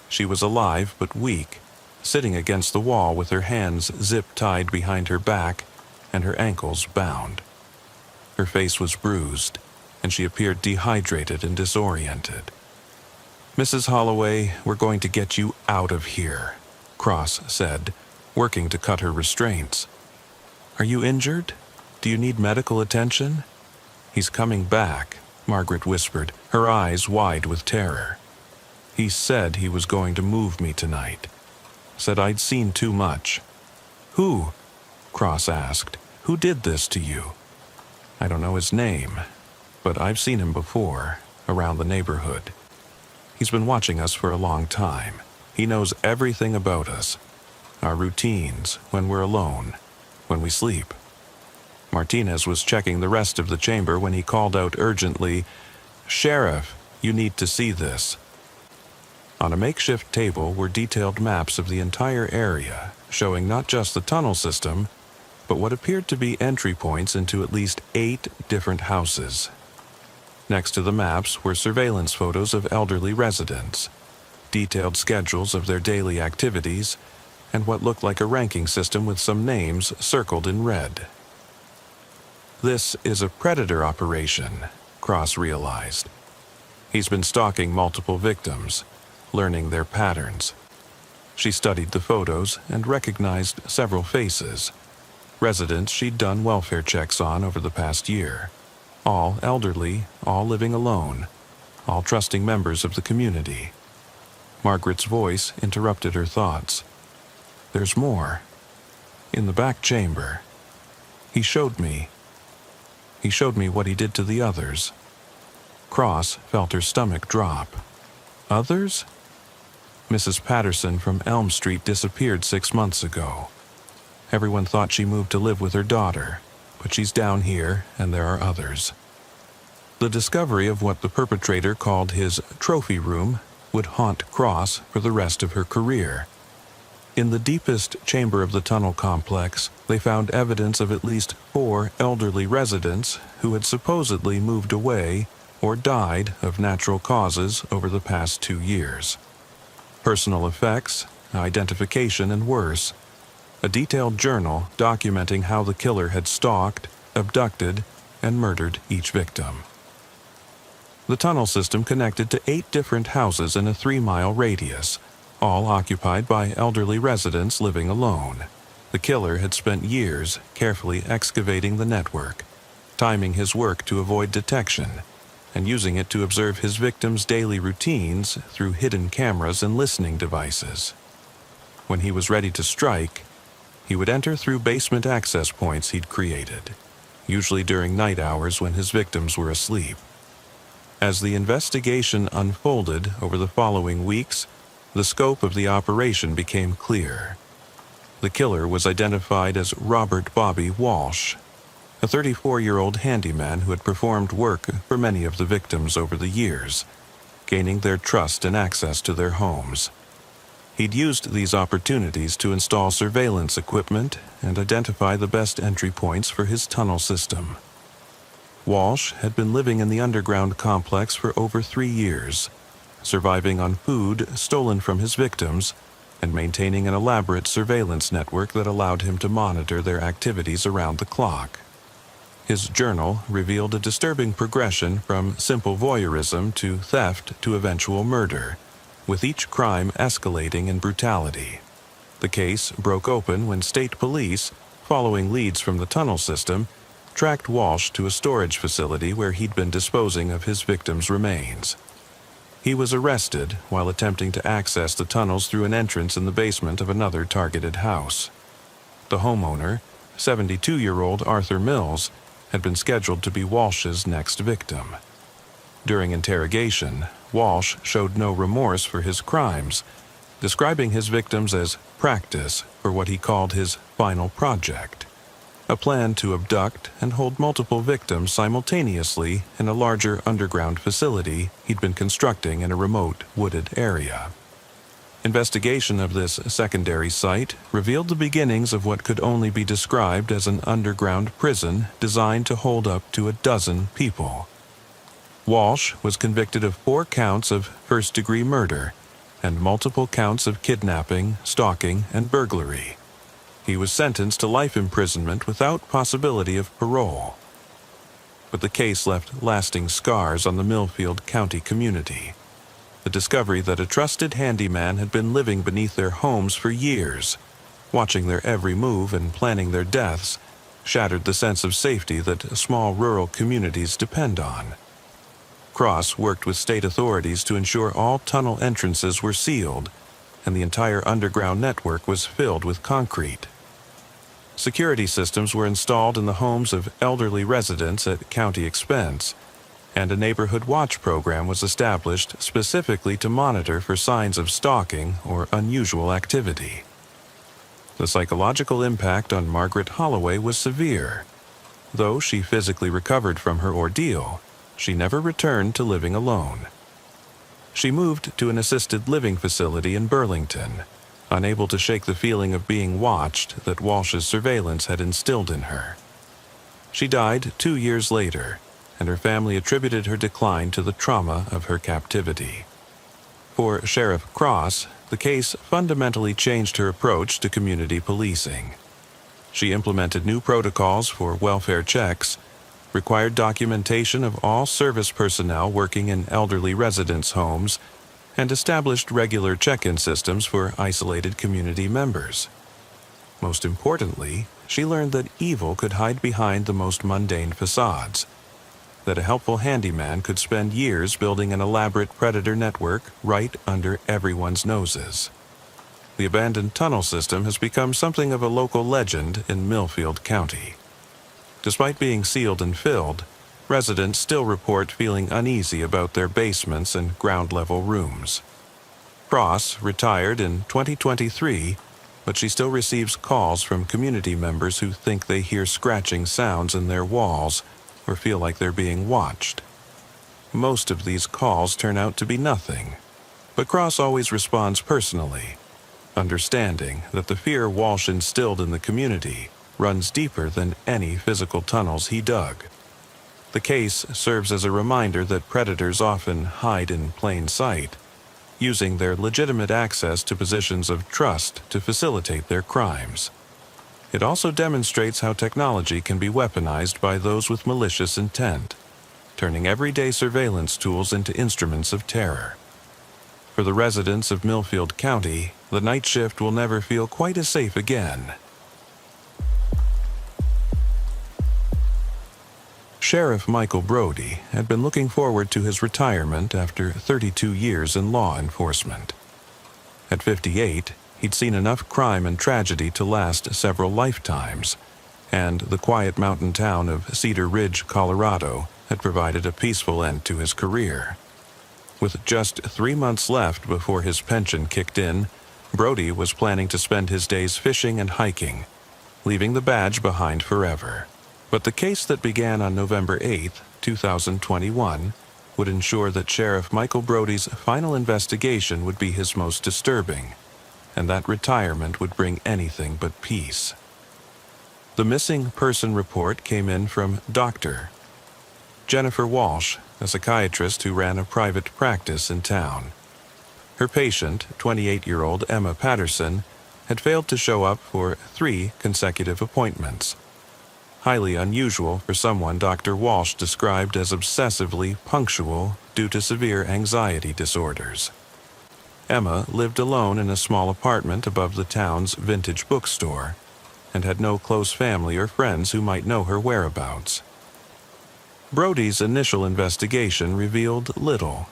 She was alive but weak, sitting against the wall with her hands zip-tied behind her back and her ankles bound. Her face was bruised, and she appeared dehydrated and disoriented. "Mrs. Holloway, we're going to get you out of here," Cross said, working to cut her restraints. Are you injured? Do you need medical attention? He's coming back, Margaret whispered, her eyes wide with terror. He said he was going to move me tonight. Said I'd seen too much. Who? Cross asked. Who did this to you? I don't know his name, but I've seen him before, around the neighborhood. He's been watching us for a long time. He knows everything about us. Our routines, when we're alone, when we sleep. Martinez was checking the rest of the chamber when he called out urgently, "Sheriff, you need to see this." On a makeshift table were detailed maps of the entire area, showing not just the tunnel system, but what appeared to be entry points into at least 8 different houses. Next to the maps were surveillance photos of elderly residents, detailed schedules of their daily activities, and what looked like a ranking system with some names circled in red. This is a predator operation, Cross realized. He's been stalking multiple victims, learning their patterns. She studied the photos and recognized several faces, residents she'd done welfare checks on over the past year. All elderly, all living alone, all trusting members of the community. Margaret's voice interrupted her thoughts. There's more. In the back chamber. He showed me what he did to the others. Cross felt her stomach drop. Others? Mrs. Patterson from Elm Street disappeared 6 months ago. Everyone thought she moved to live with her daughter, but she's down here and there are others. The discovery of what the perpetrator called his trophy room would haunt Cross for the rest of her career. In the deepest chamber of the tunnel complex, they found evidence of at least 4 elderly residents who had supposedly moved away or died of natural causes over the past 2 years. Personal effects, identification, and worse. A detailed journal documenting how the killer had stalked, abducted, and murdered each victim. The tunnel system connected to 8 different houses in a 3-mile radius, all occupied by elderly residents living alone. The killer had spent years carefully excavating the network, timing his work to avoid detection, and using it to observe his victims' daily routines through hidden cameras and listening devices. When he was ready to strike, he would enter through basement access points he'd created, usually during night hours when his victims were asleep. As the investigation unfolded over the following weeks, the scope of the operation became clear. The killer was identified as Robert Bobby Walsh, a 34-year-old handyman who had performed work for many of the victims over the years, gaining their trust and access to their homes. He'd used these opportunities to install surveillance equipment and identify the best entry points for his tunnel system. Walsh had been living in the underground complex for over 3 years, surviving on food stolen from his victims and maintaining an elaborate surveillance network that allowed him to monitor their activities around the clock. His journal revealed a disturbing progression from simple voyeurism to theft to eventual murder, with each crime escalating in brutality. The case broke open when state police, following leads from the tunnel system, tracked Walsh to a storage facility where he'd been disposing of his victims' remains. He was arrested while attempting to access the tunnels through an entrance in the basement of another targeted house. The homeowner, 72-year-old Arthur Mills, had been scheduled to be Walsh's next victim. During interrogation, Walsh showed no remorse for his crimes, describing his victims as practice for what he called his final project, a plan to abduct and hold multiple victims simultaneously in a larger underground facility he'd been constructing in a remote, wooded area. Investigation of this secondary site revealed the beginnings of what could only be described as an underground prison designed to hold up to 12 people. Walsh was convicted of 4 counts of first-degree murder and multiple counts of kidnapping, stalking, and burglary. He was sentenced to life imprisonment without possibility of parole. But the case left lasting scars on the Millfield County community. The discovery that a trusted handyman had been living beneath their homes for years, watching their every move and planning their deaths, shattered the sense of safety that small rural communities depend on. Cross worked with state authorities to ensure all tunnel entrances were sealed, and the entire underground network was filled with concrete. Security systems were installed in the homes of elderly residents at county expense, and a neighborhood watch program was established specifically to monitor for signs of stalking or unusual activity. The psychological impact on Margaret Holloway was severe. Though she physically recovered from her ordeal, she never returned to living alone. She moved to an assisted living facility in Burlington, unable to shake the feeling of being watched that Walsh's surveillance had instilled in her. She died 2 years later, and her family attributed her decline to the trauma of her captivity. For Sheriff Cross, the case fundamentally changed her approach to community policing. She implemented new protocols for welfare checks, required documentation of all service personnel working in elderly residents' homes, and established regular check-in systems for isolated community members. Most importantly, she learned that evil could hide behind the most mundane facades, that a helpful handyman could spend years building an elaborate predator network right under everyone's noses. The abandoned tunnel system has become something of a local legend in Millfield County. Despite being sealed and filled, residents still report feeling uneasy about their basements and ground-level rooms. Cross retired in 2023, but she still receives calls from community members who think they hear scratching sounds in their walls or feel like they're being watched. Most of these calls turn out to be nothing, but Cross always responds personally, understanding that the fear Walsh instilled in the community runs deeper than any physical tunnels he dug. The case serves as a reminder that predators often hide in plain sight, using their legitimate access to positions of trust to facilitate their crimes. It also demonstrates how technology can be weaponized by those with malicious intent, turning everyday surveillance tools into instruments of terror. For the residents of Millfield County, the night shift will never feel quite as safe again. Sheriff Michael Brody had been looking forward to his retirement after 32 years in law enforcement. At 58, he'd seen enough crime and tragedy to last several lifetimes, and the quiet mountain town of Cedar Ridge, Colorado, had provided a peaceful end to his career. With just 3 months left before his pension kicked in, Brody was planning to spend his days fishing and hiking, leaving the badge behind forever. But the case that began on November 8, 2021, would ensure that Sheriff Michael Brody's final investigation would be his most disturbing, and that retirement would bring anything but peace. The missing person report came in from Dr. Jennifer Walsh, a psychiatrist who ran a private practice in town. Her patient, 28-year-old Emma Patterson, had failed to show up for 3 consecutive appointments. Highly unusual for someone Dr. Walsh described as obsessively punctual due to severe anxiety disorders. Emma lived alone in a small apartment above the town's vintage bookstore and had no close family or friends who might know her whereabouts. Brody's initial investigation revealed little.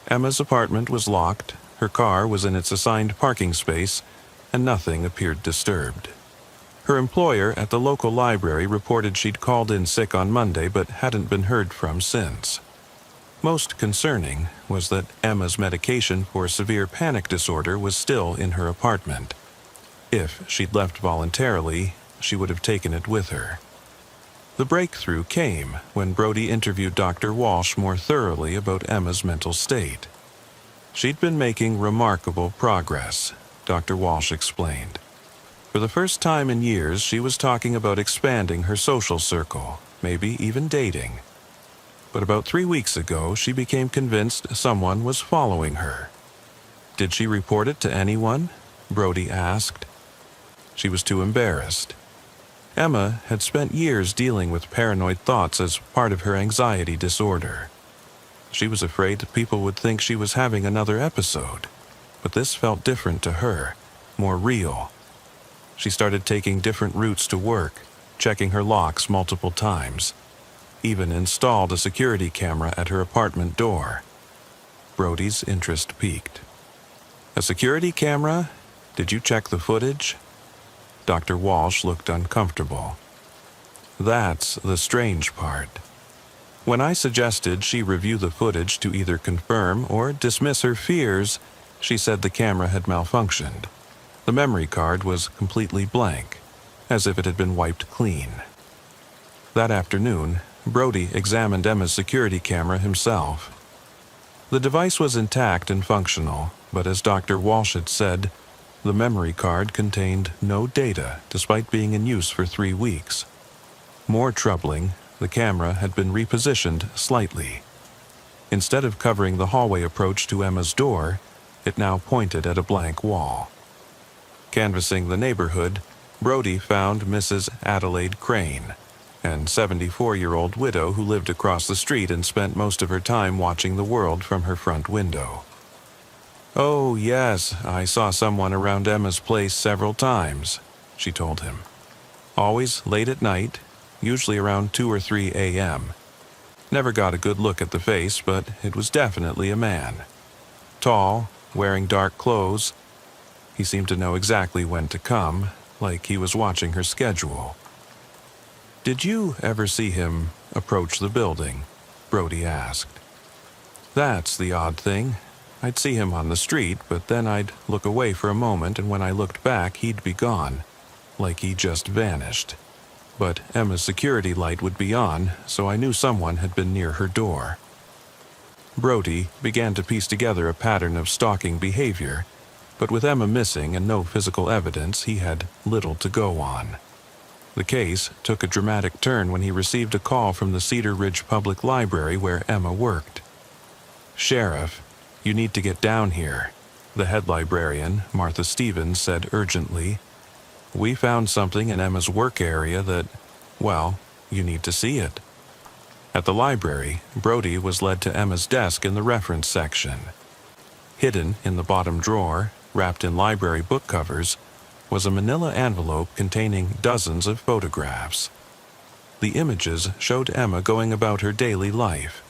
Emma's apartment was locked, her car was in its assigned parking space, and nothing appeared disturbed. Her employer at the local library reported she'd called in sick on Monday but hadn't been heard from since. Most concerning was that Emma's medication for severe panic disorder was still in her apartment. If she'd left voluntarily, she would have taken it with her. The breakthrough came when Brody interviewed Dr. Walsh more thoroughly about Emma's mental state. She'd been making remarkable progress, Dr. Walsh explained. For the first time in years, she was talking about expanding her social circle, maybe even dating. But about 3 weeks ago, she became convinced someone was following her. Did she report it to anyone? Brody asked. She was too embarrassed. Emma had spent years dealing with paranoid thoughts as part of her anxiety disorder. She was afraid that people would think she was having another episode, but this felt different to her, more real. She started taking different routes to work, checking her locks multiple times, even installed a security camera at her apartment door. Brody's interest piqued. "A security camera? Did you check the footage?" Dr. Walsh looked uncomfortable. "That's the strange part. When I suggested she review the footage to either confirm or dismiss her fears, she said the camera had malfunctioned. The memory card was completely blank, as if it had been wiped clean." That afternoon, Brody examined Emma's security camera himself. The device was intact and functional, but as Dr. Walsh had said, the memory card contained no data despite being in use for 3 weeks. More troubling, the camera had been repositioned slightly. Instead of covering the hallway approach to Emma's door, it now pointed at a blank wall. Canvassing the neighborhood, Brody found Mrs. Adelaide Crane, an 74-year-old widow who lived across the street and spent most of her time watching the world from her front window. "Oh, yes, I saw someone around Emma's place several times," she told him. "Always late at night, usually around 2 or 3 a.m. Never got a good look at the face, but it was definitely a man. Tall, wearing dark clothes. He seemed to know exactly when to come, like he was watching her schedule." "Did you ever see him approach the building?" Brody asked. "That's the odd thing. I'd see him on the street, but then I'd look away for a moment, and when I looked back, he'd be gone, like he just vanished. But Emma's security light would be on, so I knew someone had been near her door." Brody began to piece together a pattern of stalking behavior, but with Emma missing and no physical evidence, he had little to go on. The case took a dramatic turn when he received a call from the Cedar Ridge Public Library where Emma worked. "Sheriff, you need to get down here," the head librarian, Martha Stevens, said urgently. "We found something in Emma's work area that, well, you need to see it." At the library, Brody was led to Emma's desk in the reference section. Hidden in the bottom drawer, wrapped in library book covers, was a manila envelope containing dozens of photographs. The images showed Emma going about her daily life,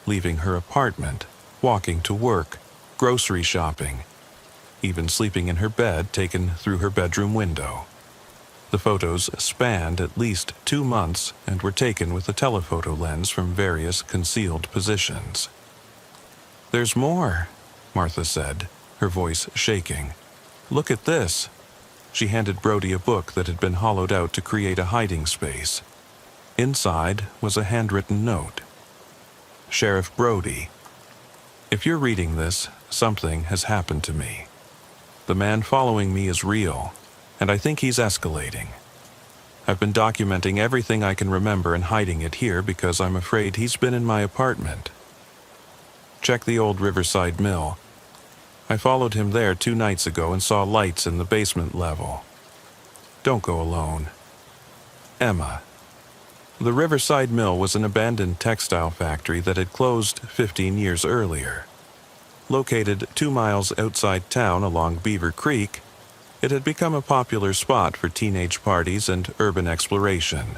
leaving her apartment, walking to work, grocery shopping, even sleeping in her bed taken through her bedroom window. The photos spanned at least 2 months and were taken with a telephoto lens from various concealed positions. "There's more," Martha said, her voice shaking. "Look at this." She handed Brody a book that had been hollowed out to create a hiding space. Inside was a handwritten note. "Sheriff Brody, if you're reading this, something has happened to me. The man following me is real, and I think he's escalating. I've been documenting everything I can remember and hiding it here because I'm afraid he's been in my apartment. Check the old Riverside Mill. I followed him there 2 nights ago and saw lights in the basement level. Don't go alone. Emma." The Riverside Mill was an abandoned textile factory that had closed 15 years earlier. Located 2 miles outside town along Beaver Creek, it had become a popular spot for teenage parties and urban exploration.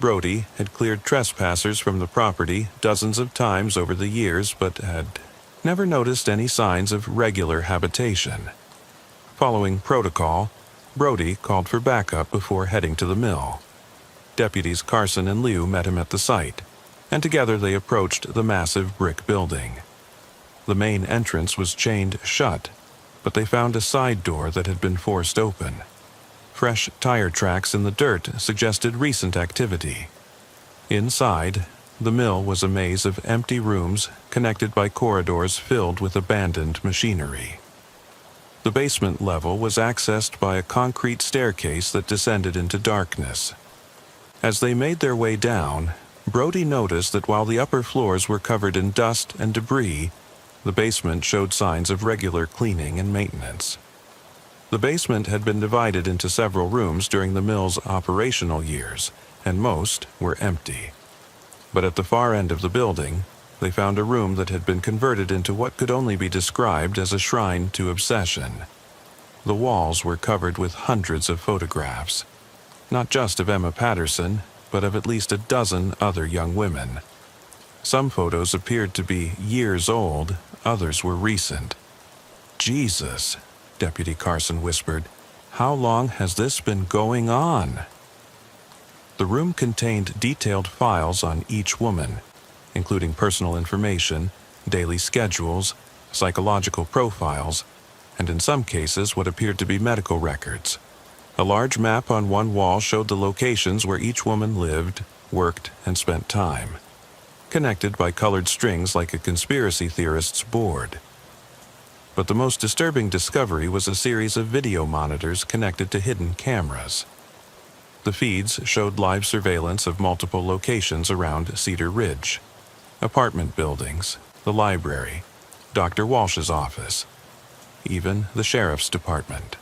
Brody had cleared trespassers from the property dozens of times over the years, but had never noticed any signs of regular habitation. Following protocol, Brody called for backup before heading to the mill. Deputies Carson and Liu met him at the site, and together they approached the massive brick building. The main entrance was chained shut, but they found a side door that had been forced open. Fresh tire tracks in the dirt suggested recent activity. Inside, the mill was a maze of empty rooms connected by corridors filled with abandoned machinery. The basement level was accessed by a concrete staircase that descended into darkness. As they made their way down, Brody noticed that while the upper floors were covered in dust and debris, the basement showed signs of regular cleaning and maintenance. The basement had been divided into several rooms during the mill's operational years, and most were empty. But at the far end of the building, they found a room that had been converted into what could only be described as a shrine to obsession. The walls were covered with hundreds of photographs. not just of Emma Patterson, but of at least a dozen other young women. Some photos appeared to be years old, others were recent. "Jesus," Deputy Carson whispered, "how long has this been going on?" The room contained detailed files on each woman, including personal information, daily schedules, psychological profiles, and in some cases what appeared to be medical records. A large map on one wall showed the locations where each woman lived, worked, and spent time, connected by colored strings like a conspiracy theorist's board. But the most disturbing discovery was a series of video monitors connected to hidden cameras. The feeds showed live surveillance of multiple locations around Cedar Ridge, apartment buildings, the library, Dr. Walsh's office, even the sheriff's department.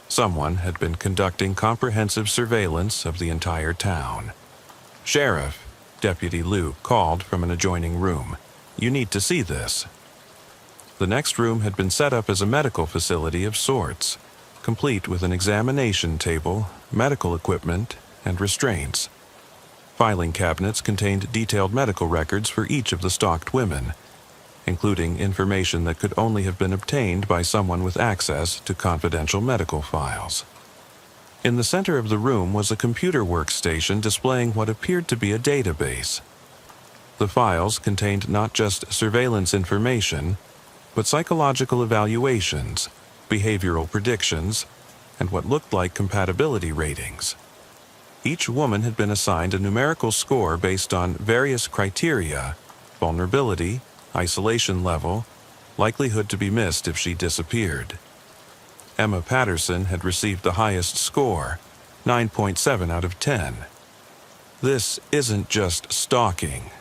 Someone had been conducting comprehensive surveillance of the entire town. "Sheriff," Deputy Liu called from an adjoining room, "you need to see this." The next room had been set up as a medical facility of sorts, complete with an examination table, medical equipment, and restraints. Filing cabinets contained detailed medical records for each of the stalked women, including information that could only have been obtained by someone with access to confidential medical files. In the center of the room was a computer workstation displaying what appeared to be a database. The files contained not just surveillance information, but psychological evaluations, behavioral predictions, and what looked like compatibility ratings. Each woman had been assigned a numerical score based on various criteria: vulnerability, isolation level, likelihood to be missed if she disappeared. Emma Patterson had received the highest score, 9.7 out of 10. This isn't just stalking,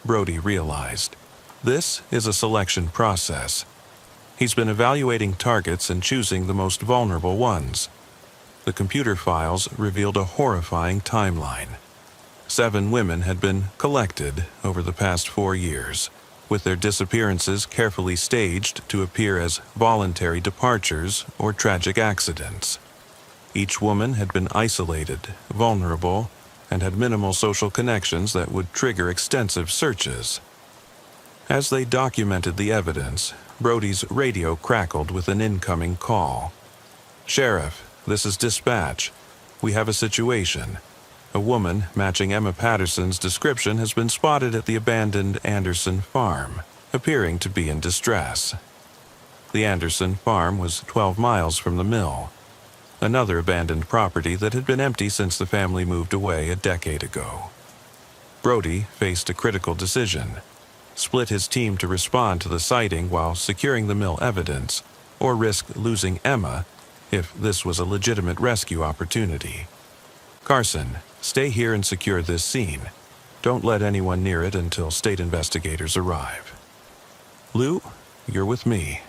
Brody realized. This is a selection process. He's been evaluating targets and choosing the most vulnerable ones. The computer files revealed a horrifying timeline. 7 women had been collected over the past 4 years, with their disappearances carefully staged to appear as voluntary departures or tragic accidents. Each woman had been isolated, vulnerable, and had minimal social connections that would trigger extensive searches. As they documented the evidence, Brody's radio crackled with an incoming call. "Sheriff, this is dispatch. We have a situation. A woman matching Emma Patterson's description has been spotted at the abandoned Anderson farm, appearing to be in distress." The Anderson farm was 12 miles from the mill, another abandoned property that had been empty since the family moved away a decade ago. Brody faced a critical decision: split his team to respond to the sighting while securing the mill evidence, or risk losing Emma if this was a legitimate rescue opportunity. "Carson, stay here and secure this scene. Don't let anyone near it until state investigators arrive." "Lou, you're with me."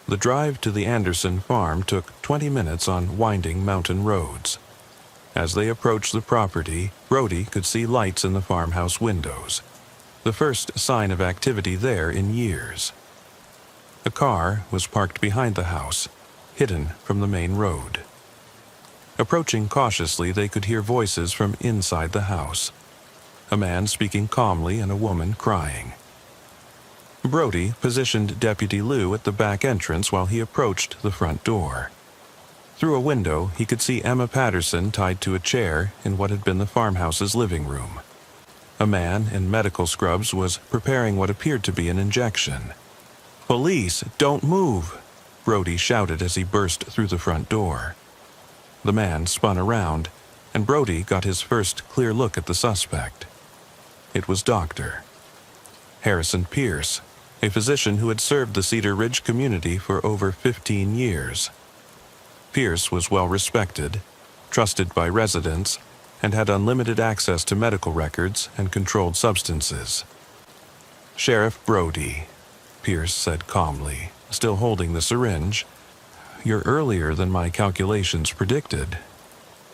The drive to the Anderson farm took 20 minutes on winding mountain roads. As they approached the property, Brody could see lights in the farmhouse windows, the first sign of activity there in years. A car was parked behind the house, hidden from the main road. Approaching cautiously, they could hear voices from inside the house, a man speaking calmly and a woman crying. Brody positioned Deputy Liu at the back entrance while he approached the front door. Through a window, he could see Emma Patterson tied to a chair in what had been the farmhouse's living room. A man in medical scrubs was preparing what appeared to be an injection. "Police, don't move!" Brody shouted as he burst through the front door. The man spun around, and Brody got his first clear look at the suspect. It was Dr. Harrison Pierce, a physician who had served the Cedar Ridge community for over 15 years. Pierce was well respected, trusted by residents, and had unlimited access to medical records and controlled substances. "Sheriff Brody," Pierce said calmly, still holding the syringe, "you're earlier than my calculations predicted.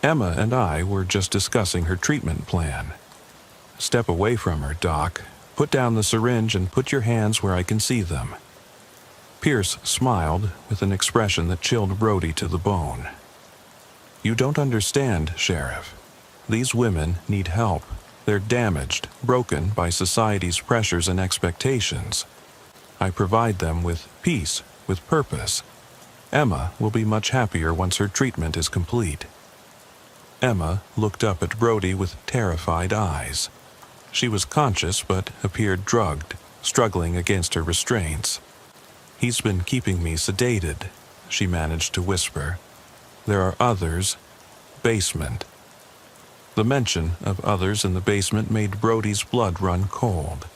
Emma and I were just discussing her treatment plan. Step away from her, Doc. Put down the syringe and put your hands where I can see them." Pierce smiled with an expression that chilled Brody to the bone. You don't understand, Sheriff. These women need help. They're damaged, broken by society's pressures and expectations. I provide them with peace, with purpose. Emma will be much happier once her treatment is complete." Emma looked up at Brody with terrified eyes. She was conscious but appeared drugged, struggling against her restraints. "He's been keeping me sedated," she managed to whisper. "There are others. Basement." The mention of others in the basement made Brody's blood run cold.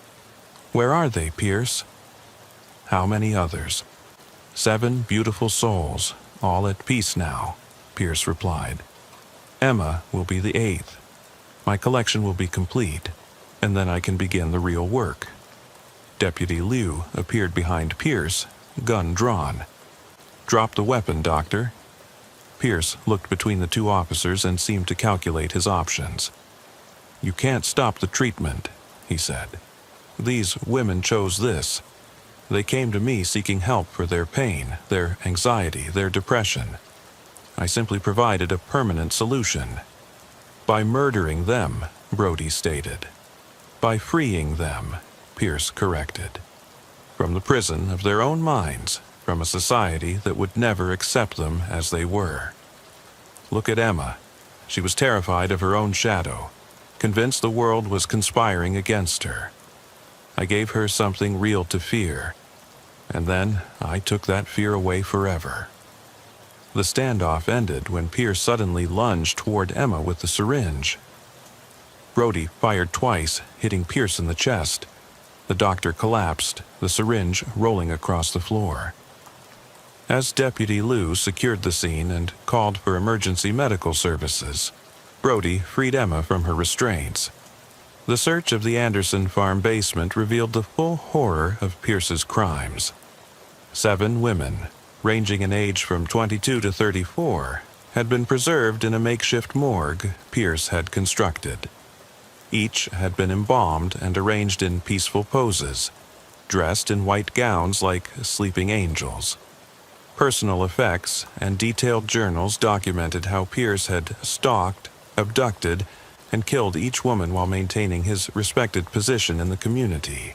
"Where are they, Pierce?" "How many others?" "7 beautiful souls, all at peace now," Pierce replied. "Emma will be the 8th. My collection will be complete, and then I can begin the real work." Deputy Liu appeared behind Pierce, gun drawn. "Drop the weapon, Doctor." Pierce looked between the two officers and seemed to calculate his options. "You can't stop the treatment," he said. "These women chose this. They came to me seeking help for their pain, their anxiety, their depression. I simply provided a permanent solution. By murdering them," Brody stated. "By freeing them," Pierce corrected. "From the prison of their own minds, from a society that would never accept them as they were. Look at Emma. She was terrified of her own shadow, convinced the world was conspiring against her. I gave her something real to fear, and then I took that fear away forever." The standoff ended when Pierce suddenly lunged toward Emma with the syringe. Brody fired twice, hitting Pierce in the chest. The doctor collapsed, the syringe rolling across the floor. As Deputy Liu secured the scene and called for emergency medical services, Brody freed Emma from her restraints. The search of the Anderson farm basement revealed the full horror of Pierce's crimes. 7 women, ranging in age from 22 to 34, had been preserved in a makeshift morgue Pierce had constructed. Each had been embalmed and arranged in peaceful poses, dressed in white gowns like sleeping angels. Personal effects and detailed journals documented how Pierce had stalked, abducted, and killed each woman while maintaining his respected position in the community.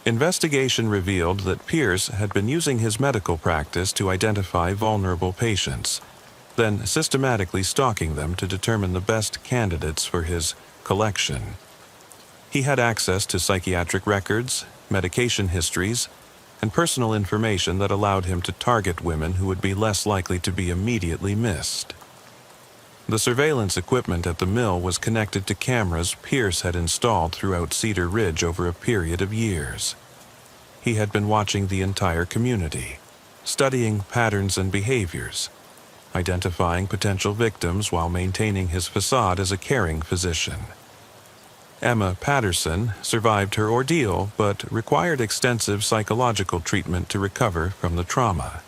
Investigation revealed that Pierce had been using his medical practice to identify vulnerable patients, then systematically stalking them to determine the best candidates for his collection. He had access to psychiatric records, medication histories, and personal information that allowed him to target women who would be less likely to be immediately missed. The surveillance equipment at the mill was connected to cameras Pierce had installed throughout Cedar Ridge over a period of years. He had been watching the entire community, studying patterns and behaviors, identifying potential victims while maintaining his facade as a caring physician. Emma Patterson survived her ordeal but required extensive psychological treatment to recover from the trauma.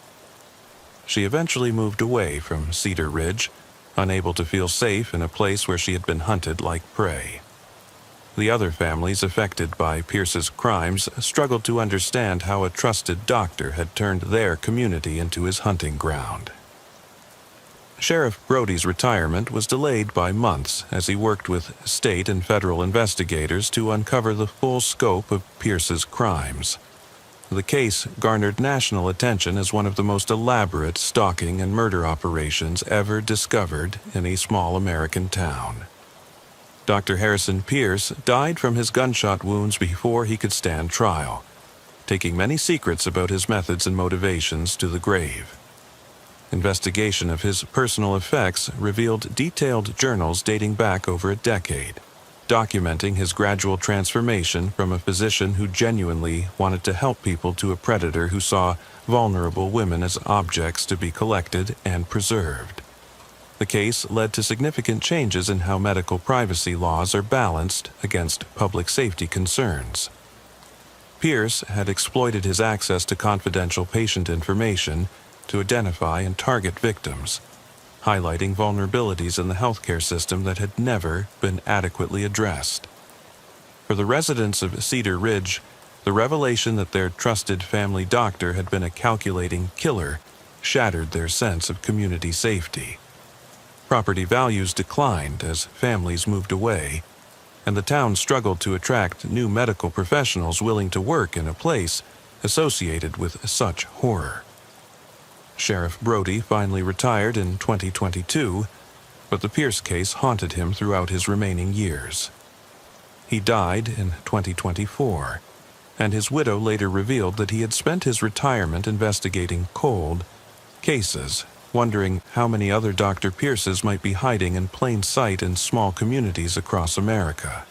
She eventually moved away from Cedar Ridge, unable to feel safe in a place where she had been hunted like prey. The other families affected by Pierce's crimes struggled to understand how a trusted doctor had turned their community into his hunting ground. Sheriff Brody's retirement was delayed by months as he worked with state and federal investigators to uncover the full scope of Pierce's crimes. The case garnered national attention as one of the most elaborate stalking and murder operations ever discovered in a small American town. Dr. Harrison Pierce died from his gunshot wounds before he could stand trial, taking many secrets about his methods and motivations to the grave. Investigation of his personal effects revealed detailed journals dating back over a decade, documenting his gradual transformation from a physician who genuinely wanted to help people to a predator who saw vulnerable women as objects to be collected and preserved. The case led to significant changes in how medical privacy laws are balanced against public safety concerns. Pierce had exploited his access to confidential patient information to identify and target victims, highlighting vulnerabilities in the healthcare system that had never been adequately addressed. For the residents of Cedar Ridge, the revelation that their trusted family doctor had been a calculating killer shattered their sense of community safety. Property values declined as families moved away, and the town struggled to attract new medical professionals willing to work in a place associated with such horror. Sheriff Brody finally retired in 2022, but the Pierce case haunted him throughout his remaining years. He died in 2024, and his widow later revealed that he had spent his retirement investigating cold cases, wondering how many other Dr. Pierces might be hiding in plain sight in small communities across America.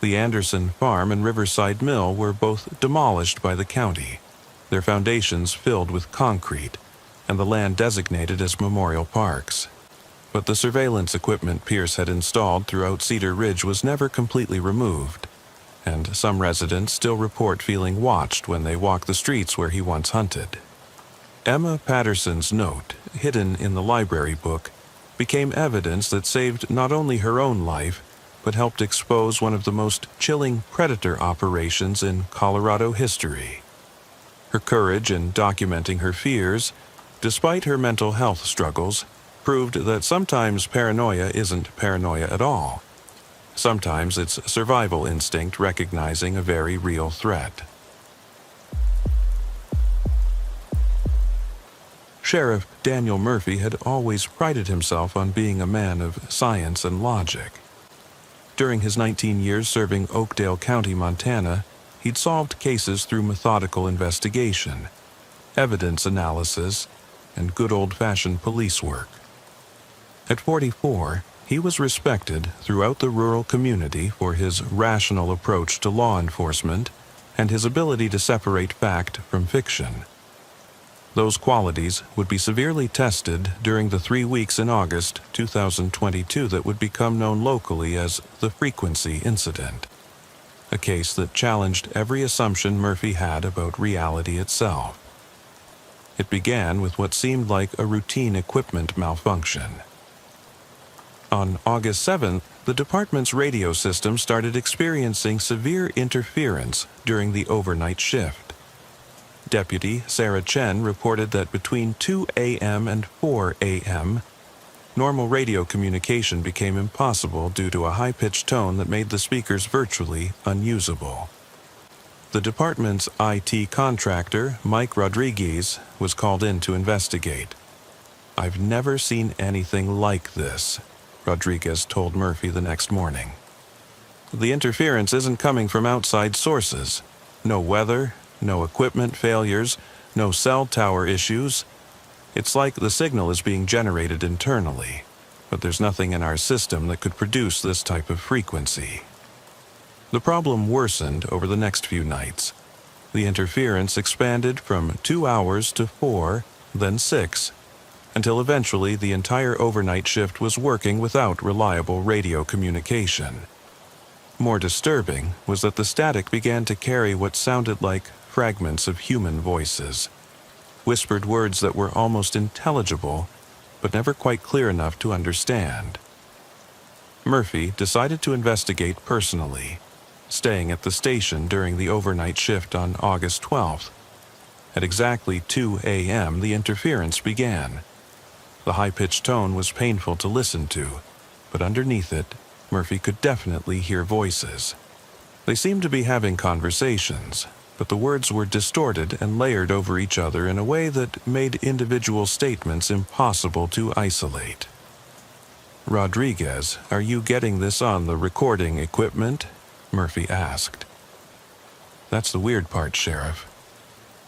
The Anderson Farm and Riverside Mill were both demolished by the county, their foundations filled with concrete, and the land designated as memorial parks. But the surveillance equipment Pierce had installed throughout Cedar Ridge was never completely removed, and some residents still report feeling watched when they walk the streets where he once hunted. Emma Patterson's note, hidden in the library book, became evidence that saved not only her own life, but helped expose one of the most chilling predator operations in Colorado history. Her courage in documenting her fears, despite her mental health struggles, proved that sometimes paranoia isn't paranoia at all. Sometimes it's survival instinct recognizing a very real threat. Sheriff Daniel Murphy had always prided himself on being a man of science and logic. During his 19 years serving Oakdale County, Montana, he'd solved cases through methodical investigation, evidence analysis, and good old-fashioned police work. At 44, he was respected throughout the rural community for his rational approach to law enforcement and his ability to separate fact from fiction. Those qualities would be severely tested during the 3 weeks in August 2022 that would become known locally as the Frequency Incident, a case that challenged every assumption Murphy had about reality itself. It began with what seemed like a routine equipment malfunction. On August 7th, the department's radio system started experiencing severe interference during the overnight shift. Deputy Sarah Chen reported that between 2 a.m. and 4 a.m., normal radio communication became impossible due to a high-pitched tone that made the speakers virtually unusable. The department's IT contractor, Mike Rodriguez, was called in to investigate. "I've never seen anything like this," Rodriguez told Murphy the next morning. "The interference isn't coming from outside sources. No weather, no equipment failures, no cell tower issues. It's like the signal is being generated internally, but there's nothing in our system that could produce this type of frequency." The problem worsened over the next few nights. The interference expanded from 2 hours to 4, then 6, until eventually the entire overnight shift was working without reliable radio communication. More disturbing was that the static began to carry what sounded like fragments of human voices, whispered words that were almost intelligible, but never quite clear enough to understand. Murphy decided to investigate personally, staying at the station during the overnight shift on August 12th. At exactly 2 a.m., the interference began. The high-pitched tone was painful to listen to, but underneath it, Murphy could definitely hear voices. They seemed to be having conversations, but the words were distorted and layered over each other in a way that made individual statements impossible to isolate. "Rodriguez, are you getting this on the recording equipment?" Murphy asked. "That's the weird part, Sheriff.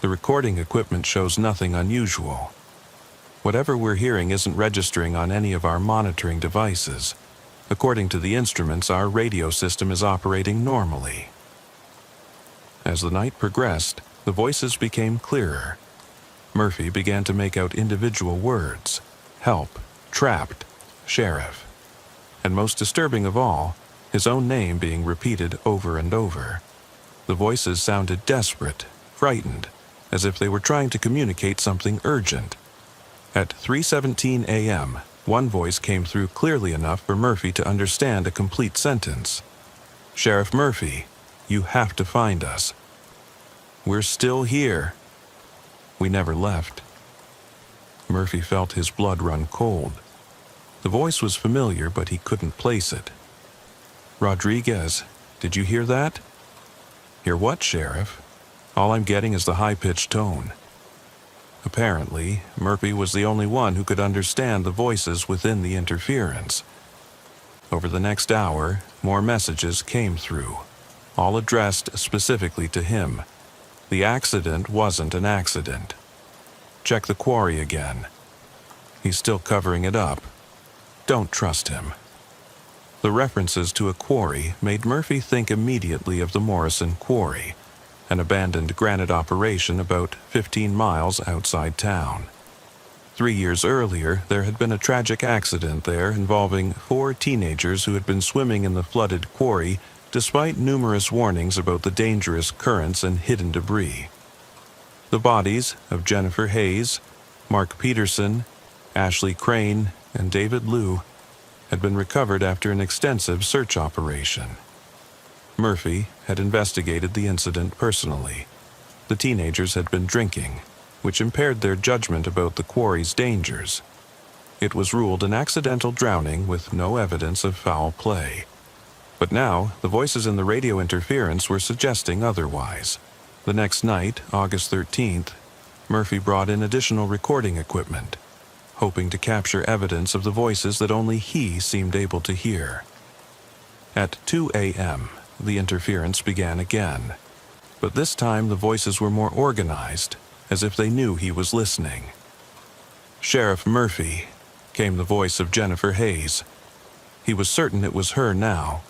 The recording equipment shows nothing unusual. Whatever we're hearing isn't registering on any of our monitoring devices. According to the instruments, our radio system is operating normally." As the night progressed, the voices became clearer. Murphy began to make out individual words: help, trapped, sheriff. And most disturbing of all, his own name being repeated over and over. The voices sounded desperate, frightened, as if they were trying to communicate something urgent. At 3:17 a.m., one voice came through clearly enough for Murphy to understand a complete sentence. "Sheriff Murphy, you have to find us. We're still here. We never left." Murphy felt his blood run cold. The voice was familiar, but he couldn't place it. "Rodriguez, did you hear that?" "Hear what, Sheriff?" "All I'm getting is the high-pitched tone." Apparently, Murphy was the only one who could understand the voices within the interference. Over the next hour, more messages came through, all addressed specifically to him. The accident wasn't an accident. Check the quarry again. He's still covering it up. Don't trust him. The references to a quarry made Murphy think immediately of the Morrison Quarry, an abandoned granite operation about 15 miles outside town. 3 years earlier, there had been a tragic accident there involving 4 teenagers who had been swimming in the flooded quarry despite numerous warnings about the dangerous currents and hidden debris. The bodies of Jennifer Hayes, Mark Peterson, Ashley Crane, and David Liu had been recovered after an extensive search operation. Murphy had investigated the incident personally. The teenagers had been drinking, which impaired their judgment about the quarry's dangers. It was ruled an accidental drowning with no evidence of foul play. But now, the voices in the radio interference were suggesting otherwise. The next night, August 13th, Murphy brought in additional recording equipment, hoping to capture evidence of the voices that only he seemed able to hear. At 2 a.m., the interference began again, but this time the voices were more organized, as if they knew he was listening. "Sheriff Murphy," came the voice of Jennifer Hayes. He was certain it was her now.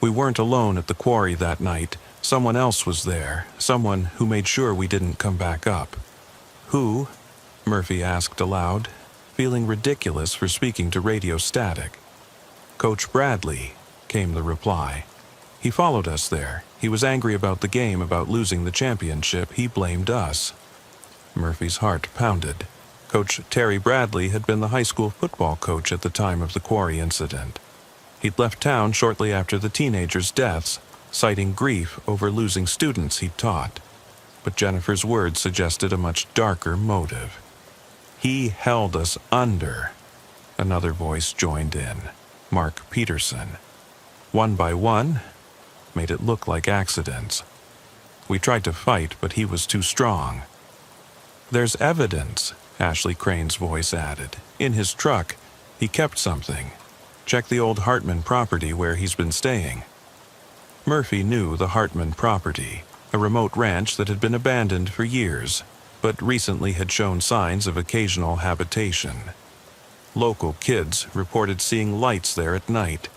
"We weren't alone at the quarry that night. Someone else was there, someone who made sure we didn't come back up." "Who?" Murphy asked aloud, feeling ridiculous for speaking to radio static. "Coach Bradley," came the reply. "He followed us there. He was angry about the game, about losing the championship. He blamed us." Murphy's heart pounded. Coach Terry Bradley had been the high school football coach at the time of the quarry incident. He'd left town shortly after the teenagers' deaths, citing grief over losing students he'd taught. But Jennifer's words suggested a much darker motive. "He held us under." Another voice joined in, Mark Peterson. "One by one, made it look like accidents. We tried to fight, but he was too strong." "There's evidence," Ashley Crane's voice added. "In his truck, he kept something. Check the old Hartman property where he's been staying." Murphy knew the Hartman property, a remote ranch that had been abandoned for years, but recently had shown signs of occasional habitation. Local kids reported seeing lights there at night,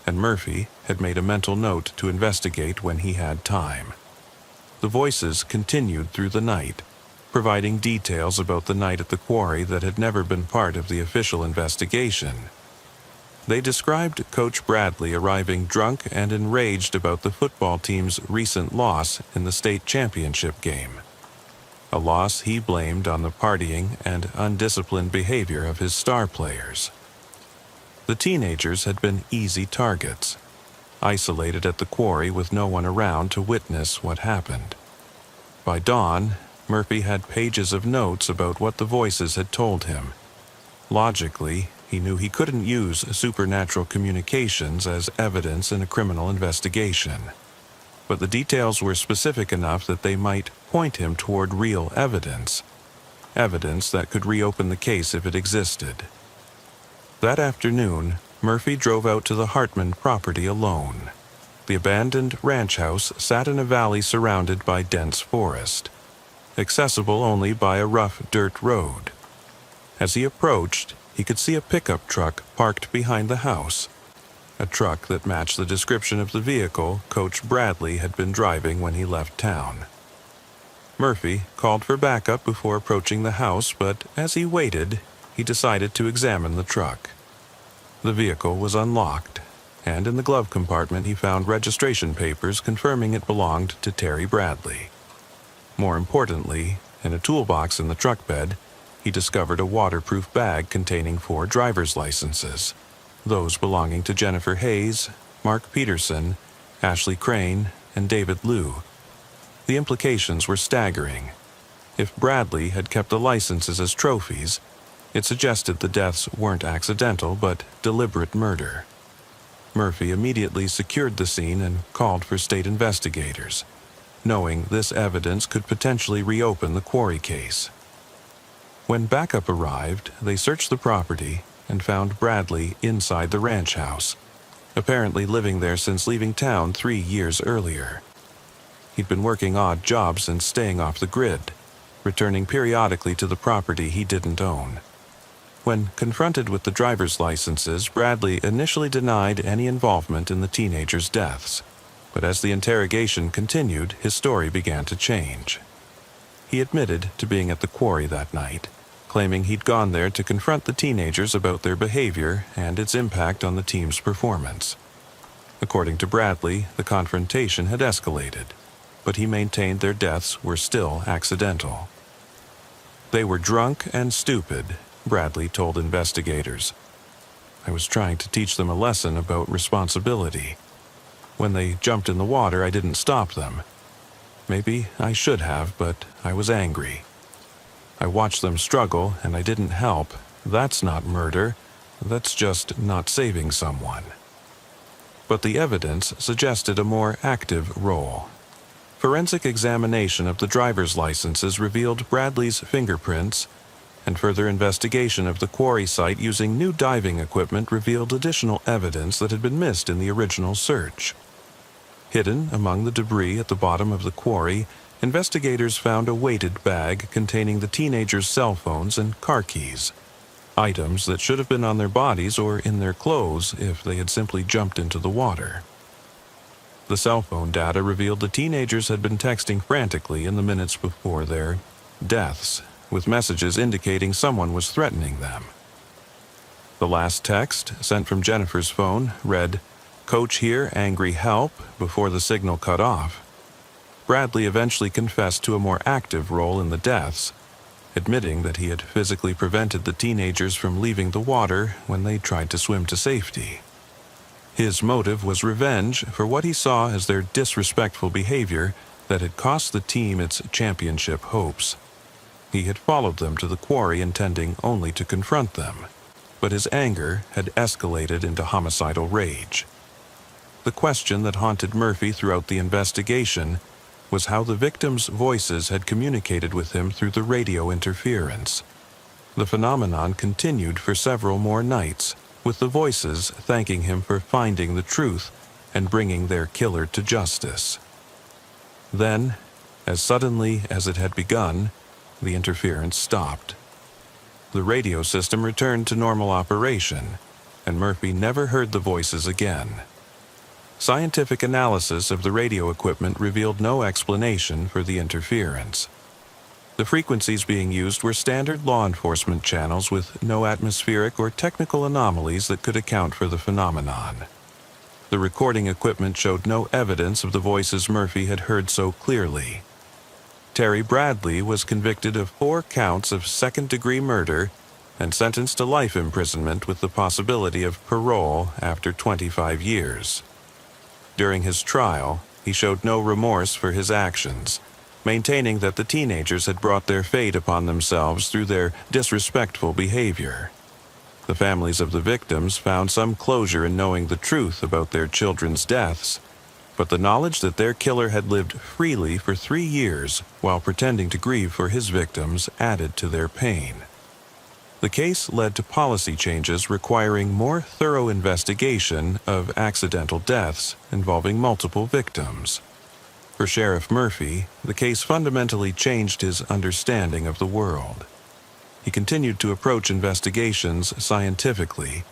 and Murphy had made a mental note to investigate when he had time. The voices continued through the night, providing details about the night at the quarry that had never been part of the official investigation. They described Coach Bradley arriving drunk and enraged about the football team's recent loss in the state championship game, a loss he blamed on the partying and undisciplined behavior of his star players. The teenagers had been easy targets, isolated at the quarry with no one around to witness what happened. By dawn, Murphy had pages of notes about what the voices had told him. Logically, he knew he couldn't use supernatural communications as evidence in a criminal investigation. But the details were specific enough that they might point him toward real evidence, evidence that could reopen the case if it existed. That afternoon, Murphy drove out to the Hartman property alone. The abandoned ranch house sat in a valley surrounded by dense forest, accessible only by a rough dirt road. As he approached, he could see a pickup truck parked behind the house, a truck that matched the description of the vehicle Coach Bradley had been driving when he left town. Murphy called for backup before approaching the house, but as he waited, he decided to examine the truck. The vehicle was unlocked, and in the glove compartment he found registration papers confirming it belonged to Terry Bradley. More importantly, in a toolbox in the truck bed, he discovered a waterproof bag containing 4 driver's licenses, those belonging to Jennifer Hayes, Mark Peterson, Ashley Crane, and David Liu. The implications were staggering. If Bradley had kept the licenses as trophies, It suggested the deaths weren't accidental but deliberate murder. Murphy immediately secured the scene and called for state investigators, knowing this evidence could potentially reopen the quarry case. When backup arrived, they searched the property and found Bradley inside the ranch house, apparently living there since leaving town 3 years earlier. He'd been working odd jobs and staying off the grid, returning periodically to the property he didn't own. When confronted with the driver's licenses, Bradley initially denied any involvement in the teenagers' deaths, but as the interrogation continued, his story began to change. He admitted to being at the quarry that night, claiming he'd gone there to confront the teenagers about their behavior and its impact on the team's performance. According to Bradley, the confrontation had escalated, but he maintained their deaths were still accidental. They were drunk and stupid, Bradley told investigators. I was trying to teach them a lesson about responsibility. When they jumped in the water, I didn't stop them. Maybe I should have, but I was angry. I watched them struggle, and I didn't help. That's not murder. That's just not saving someone. But the evidence suggested a more active role. Forensic examination of the driver's licenses revealed Bradley's fingerprints, and further investigation of the quarry site using new diving equipment revealed additional evidence that had been missed in the original search. Hidden among the debris at the bottom of the quarry, investigators found a weighted bag containing the teenagers' cell phones and car keys, items that should have been on their bodies or in their clothes if they had simply jumped into the water. The cell phone data revealed the teenagers had been texting frantically in the minutes before their deaths, with messages indicating someone was threatening them. The last text, sent from Jennifer's phone, read, "Coach here, angry help," before the signal cut off. Bradley eventually confessed to a more active role in the deaths, admitting that he had physically prevented the teenagers from leaving the water when they tried to swim to safety. His motive was revenge for what he saw as their disrespectful behavior that had cost the team its championship hopes. He had followed them to the quarry intending only to confront them, but his anger had escalated into homicidal rage. The question that haunted Murphy throughout the investigation was how the victims' voices had communicated with him through the radio interference. The phenomenon continued for several more nights, with the voices thanking him for finding the truth and bringing their killer to justice. Then, as suddenly as it had begun, the interference stopped. The radio system returned to normal operation, and Murphy never heard the voices again. Scientific analysis of the radio equipment revealed no explanation for the interference. The frequencies being used were standard law enforcement channels with no atmospheric or technical anomalies that could account for the phenomenon. The recording equipment showed no evidence of the voices Murphy had heard so clearly. Terry Bradley was convicted of 4 counts of second-degree murder and sentenced to life imprisonment with the possibility of parole after 25 years. During his trial, he showed no remorse for his actions, maintaining that the teenagers had brought their fate upon themselves through their disrespectful behavior. The families of the victims found some closure in knowing the truth about their children's deaths, but the knowledge that their killer had lived freely for 3 years while pretending to grieve for his victims added to their pain. The case led to policy changes requiring more thorough investigation of accidental deaths involving multiple victims. For Sheriff Murphy, the case fundamentally changed his understanding of the world. He continued to approach investigations scientifically,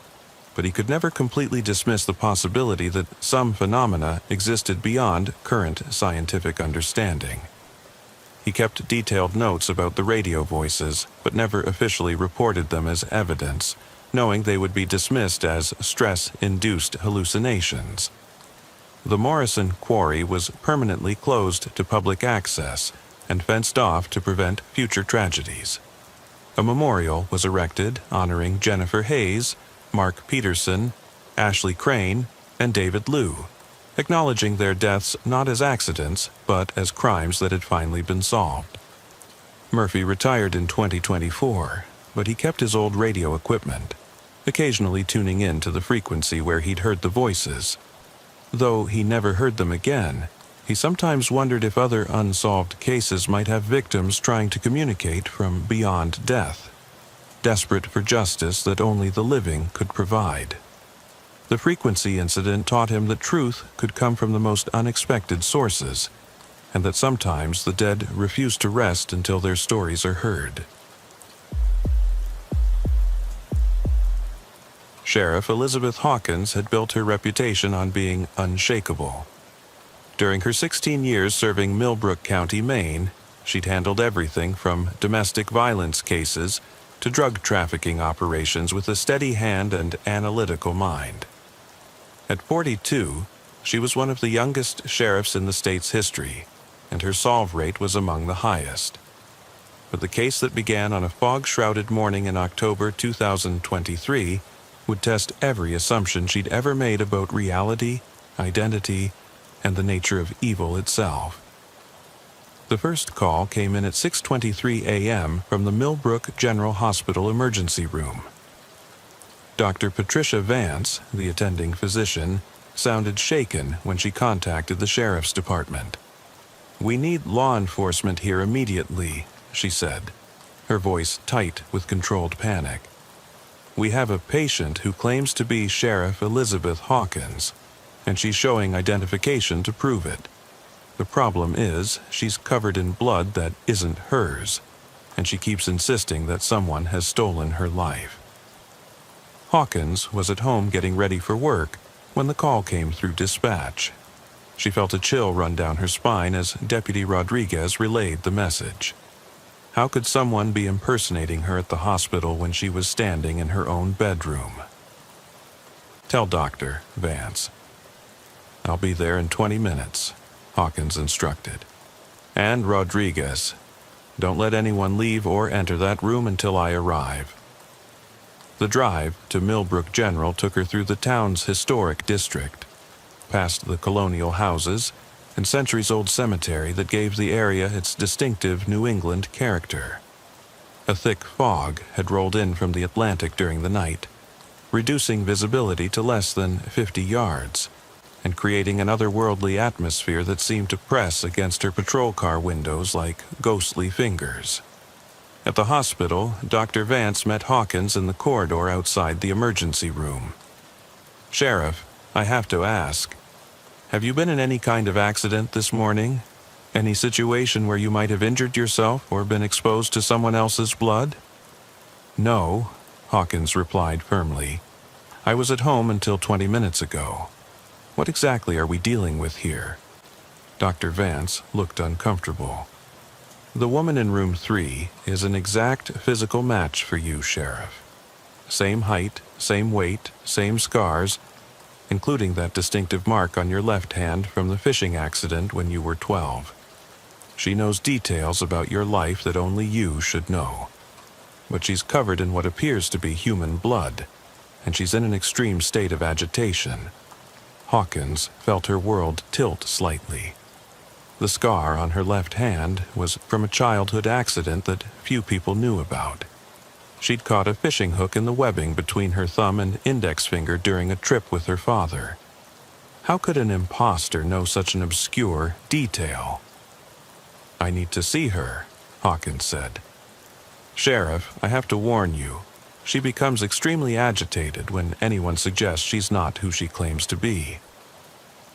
but he could never completely dismiss the possibility that some phenomena existed beyond current scientific understanding. He kept detailed notes about the radio voices, but never officially reported them as evidence, knowing they would be dismissed as stress-induced hallucinations. The Morrison Quarry was permanently closed to public access and fenced off to prevent future tragedies. A memorial was erected honoring Jennifer Hayes, Mark Peterson, Ashley Crane, and David Liu, acknowledging their deaths not as accidents, but as crimes that had finally been solved. Murphy retired in 2024, but he kept his old radio equipment, occasionally tuning in to the frequency where he'd heard the voices. Though he never heard them again, he sometimes wondered if other unsolved cases might have victims trying to communicate from beyond death, desperate for justice that only the living could provide. The frequency incident taught him that truth could come from the most unexpected sources, and that sometimes the dead refuse to rest until their stories are heard. Sheriff Elizabeth Hawkins had built her reputation on being unshakable. During her 16 years serving Millbrook County, Maine, she'd handled everything from domestic violence cases to drug trafficking operations with a steady hand and analytical mind. At 42, she was one of the youngest sheriffs in the state's history, and her solve rate was among the highest. But the case that began on a fog-shrouded morning in October 2023 would test every assumption she'd ever made about reality, identity, and the nature of evil itself. The first call came in at 6:23 a.m. from the Millbrook General Hospital emergency room. Dr. Patricia Vance, the attending physician, sounded shaken when she contacted the sheriff's department. "We need law enforcement here immediately," she said, her voice tight with controlled panic. "We have a patient who claims to be Sheriff Elizabeth Hawkins, and she's showing identification to prove it. The problem is, she's covered in blood that isn't hers, and she keeps insisting that someone has stolen her life." Hawkins was at home getting ready for work when the call came through dispatch. She felt a chill run down her spine as Deputy Rodriguez relayed the message. How could someone be impersonating her at the hospital when she was standing in her own bedroom? "Tell Dr. Vance. I'll be there in 20 minutes, Hawkins instructed. "And Rodriguez, don't let anyone leave or enter that room until I arrive." The drive to Millbrook General took her through the town's historic district, past the colonial houses and centuries-old cemetery that gave the area its distinctive New England character. A thick fog had rolled in from the Atlantic during the night, reducing visibility to less than 50 yards, and creating an otherworldly atmosphere that seemed to press against her patrol car windows like ghostly fingers. At the hospital, Dr. Vance met Hawkins in the corridor outside the emergency room. "Sheriff, I have to ask, have you been in any kind of accident this morning? Any situation where you might have injured yourself or been exposed to someone else's blood?" "No," Hawkins replied firmly. "I was at home until 20 minutes ago. What exactly are we dealing with here?" Dr. Vance looked uncomfortable. "The woman in room 3 is an exact physical match for you, Sheriff. Same height, same weight, same scars, including that distinctive mark on your left hand from the fishing accident when you were 12. She knows details about your life that only you should know. But she's covered in what appears to be human blood, and she's in an extreme state of agitation." Hawkins felt her world tilt slightly. The scar on her left hand was from a childhood accident that few people knew about. She'd caught a fishing hook in the webbing between her thumb and index finger during a trip with her father. How could an imposter know such an obscure detail? "I need to see her," Hawkins said. "Sheriff, I have to warn you. She becomes extremely agitated when anyone suggests she's not who she claims to be.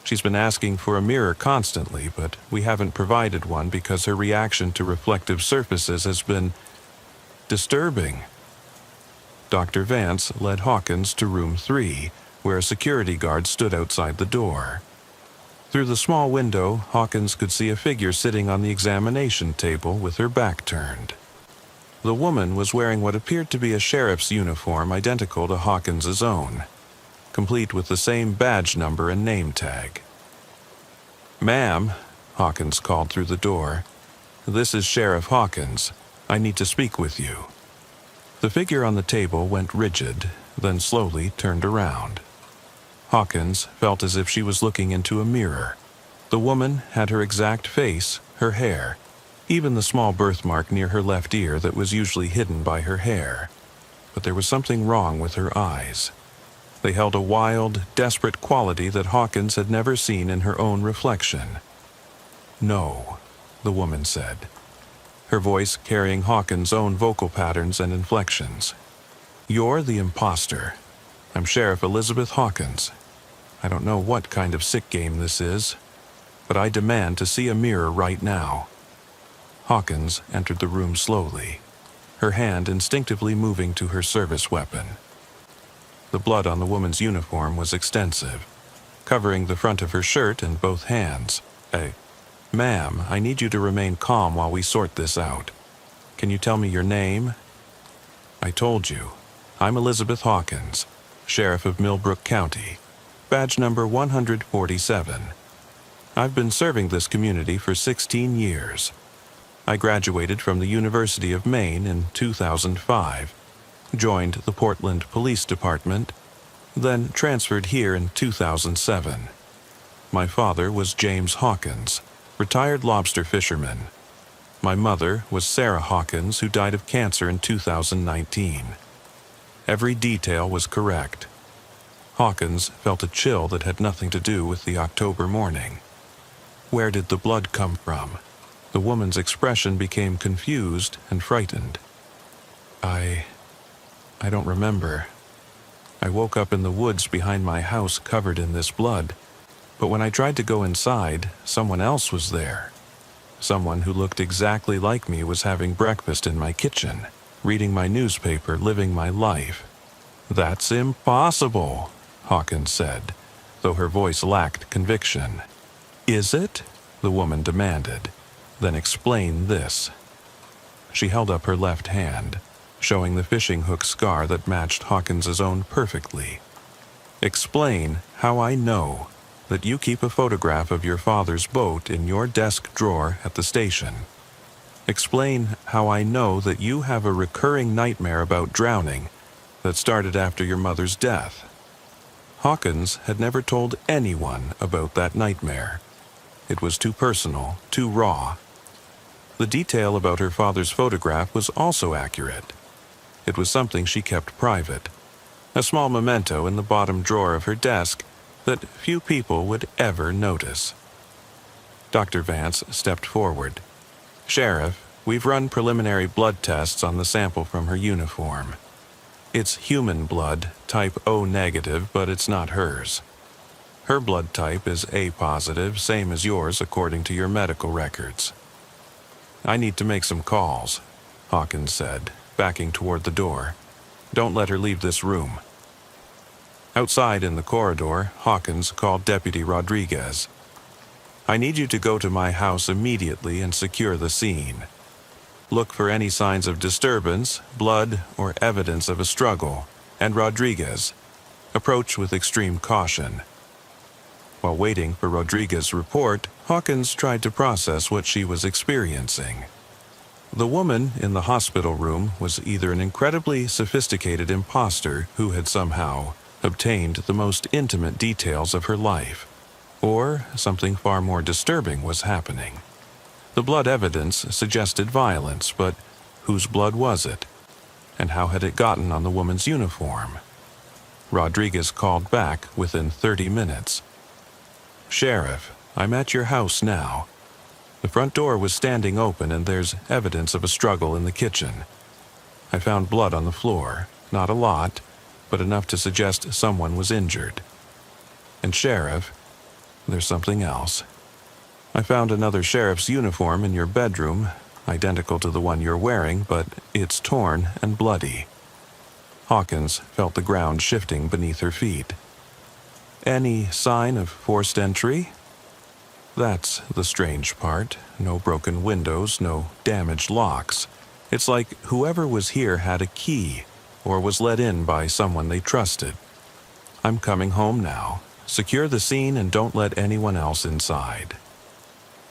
She's been asking for a mirror constantly, but we haven't provided one because her reaction to reflective surfaces has been disturbing." Dr. Vance led Hawkins to room 3, where a security guard stood outside the door. Through the small window, Hawkins could see a figure sitting on the examination table with her back turned. The woman was wearing what appeared to be a sheriff's uniform identical to Hawkins's own, complete with the same badge number and name tag. "Ma'am," Hawkins called through the door, "this is Sheriff Hawkins. I need to speak with you." The figure on the table went rigid, then slowly turned around. Hawkins felt as if she was looking into a mirror. The woman had her exact face, her hair, even the small birthmark near her left ear that was usually hidden by her hair. But there was something wrong with her eyes. They held a wild, desperate quality that Hawkins had never seen in her own reflection. "No," the woman said, her voice carrying Hawkins' own vocal patterns and inflections. "You're the imposter. I'm Sheriff Elizabeth Hawkins. I don't know what kind of sick game this is, but I demand to see a mirror right now." Hawkins entered the room slowly, her hand instinctively moving to her service weapon. The blood on the woman's uniform was extensive, covering the front of her shirt and both hands. "Ma'am, I need you to remain calm while we sort this out. Can you tell me your name?" "I told you. I'm Elizabeth Hawkins, Sheriff of Millbrook County, badge number 147. I've been serving this community for 16 years. I graduated from the University of Maine in 2005, joined the Portland Police Department, then transferred here in 2007. My father was James Hawkins, retired lobster fisherman. My mother was Sarah Hawkins, who died of cancer in 2019. Every detail was correct. Hawkins felt a chill that had nothing to do with the October morning. Where did the blood come from? The woman's expression became confused and frightened. I don't remember. I woke up in the woods behind my house covered in this blood, but when I tried to go inside, someone else was there. Someone who looked exactly like me was having breakfast in my kitchen, reading my newspaper, living my life." "That's impossible," Hawkins said, though her voice lacked conviction. "Is it?" the woman demanded. "Then explain this." She held up her left hand, showing the fishing hook scar that matched Hawkins's own perfectly. "Explain how I know that you keep a photograph of your father's boat in your desk drawer at the station. Explain how I know that you have a recurring nightmare about drowning that started after your mother's death." Hawkins had never told anyone about that nightmare. It was too personal, too raw. The detail about her father's photograph was also accurate. It was something she kept private, a small memento in the bottom drawer of her desk that few people would ever notice. Dr. Vance stepped forward. "Sheriff, we've run preliminary blood tests on the sample from her uniform. It's human blood, type O negative, but it's not hers. Her blood type is A positive, same as yours according to your medical records." "I need to make some calls," Hawkins said, backing toward the door. "Don't let her leave this room." Outside in the corridor, Hawkins called Deputy Rodriguez. "I need you to go to my house immediately and secure the scene. Look for any signs of disturbance, blood, or evidence of a struggle. And Rodriguez, approach with extreme caution." While waiting for Rodriguez's report, Hawkins tried to process what she was experiencing. The woman in the hospital room was either an incredibly sophisticated imposter who had somehow obtained the most intimate details of her life, or something far more disturbing was happening. The blood evidence suggested violence, but whose blood was it? And how had it gotten on the woman's uniform? Rodriguez called back within 30 minutes. "Sheriff, I'm at your house now. The front door was standing open and there's evidence of a struggle in the kitchen. I found blood on the floor, not a lot, but enough to suggest someone was injured. And Sheriff, there's something else. I found another sheriff's uniform in your bedroom, identical to the one you're wearing, but it's torn and bloody." Hawkins felt the ground shifting beneath her feet. "Any sign of forced entry?" "That's the strange part. No broken windows, no damaged locks. It's like whoever was here had a key, or was let in by someone they trusted. I'm coming home now. Secure the scene and don't let anyone else inside."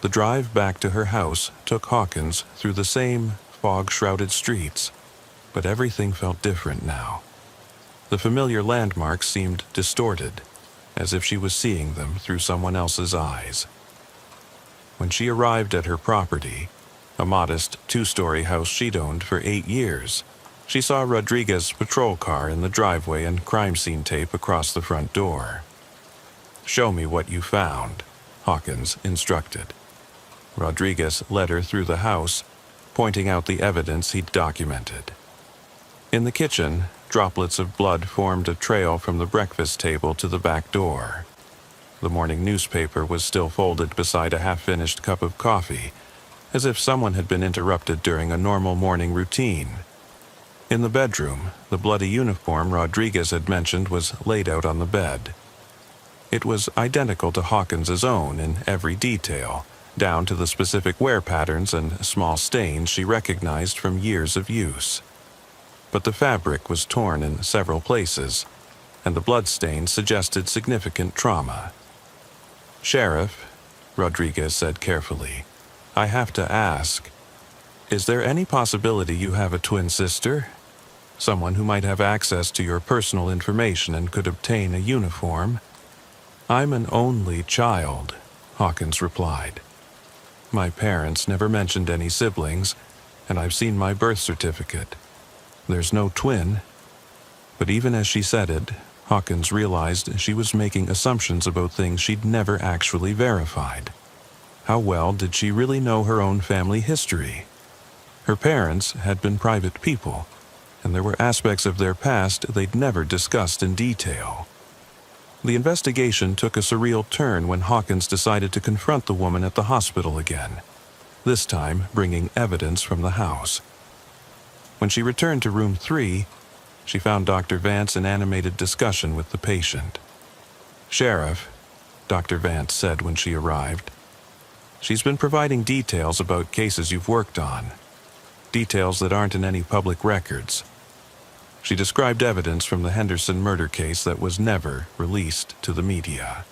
The drive back to her house took Hawkins through the same fog-shrouded streets, but everything felt different now. The familiar landmarks seemed distorted, as if she was seeing them through someone else's eyes. When she arrived at her property, a modest two-story house she'd owned for 8 years. She saw Rodriguez's patrol car in the driveway and crime scene tape across the front door. "Show me what you found," Hawkins instructed. Rodriguez led her through the house, pointing out the evidence he'd documented. In the kitchen, droplets of blood formed a trail from the breakfast table to the back door. The morning newspaper was still folded beside a half-finished cup of coffee, as if someone had been interrupted during a normal morning routine. In the bedroom, the bloody uniform Rodriguez had mentioned was laid out on the bed. It was identical to Hawkins's own in every detail, down to the specific wear patterns and small stains she recognized from years of use. But the fabric was torn in several places, and the bloodstains suggested significant trauma. "Sheriff," Rodriguez said carefully, "I have to ask, is there any possibility you have a twin sister? Someone who might have access to your personal information and could obtain a uniform?" "I'm an only child," Hawkins replied. "My parents never mentioned any siblings, and I've seen my birth certificate. There's no twin." But even as she said it, Hawkins realized she was making assumptions about things she'd never actually verified. How well did she really know her own family history? Her parents had been private people, and there were aspects of their past they'd never discussed in detail. The investigation took a surreal turn when Hawkins decided to confront the woman at the hospital again, this time bringing evidence from the house. When she returned to room 3, she found Dr. Vance in animated discussion with the patient. "Sheriff," Dr. Vance said when she arrived, "she's been providing details about cases you've worked on, details that aren't in any public records." She described evidence from the Henderson murder case that was never released to the media.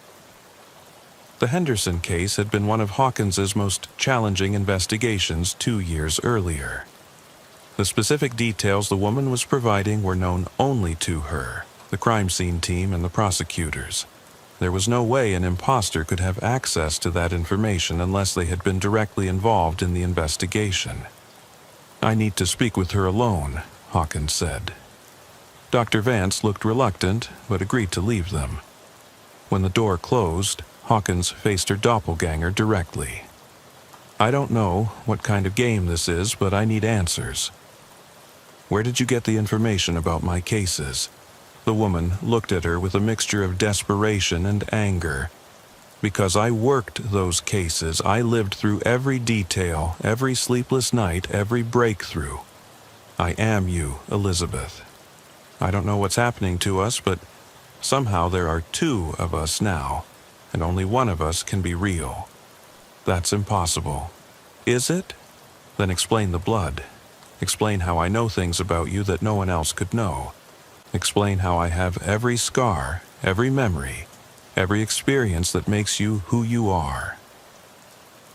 The Henderson case had been one of Hawkins's most challenging investigations 2 years earlier. The specific details the woman was providing were known only to her, the crime scene team, and the prosecutors. There was no way an imposter could have access to that information unless they had been directly involved in the investigation. "I need to speak with her alone," Hawkins said. Dr. Vance looked reluctant, but agreed to leave them. When the door closed, Hawkins faced her doppelganger directly. "I don't know what kind of game this is, but I need answers. Where did you get the information about my cases?" The woman looked at her with a mixture of desperation and anger. "Because I worked those cases. I lived through every detail, every sleepless night, every breakthrough. I am you, Elizabeth. I don't know what's happening to us, but somehow there are 2 of us now, and only one of us can be real. That's impossible." "Is it? Then explain the blood. Explain how I know things about you that no one else could know. Explain how I have every scar, every memory, every experience that makes you who you are."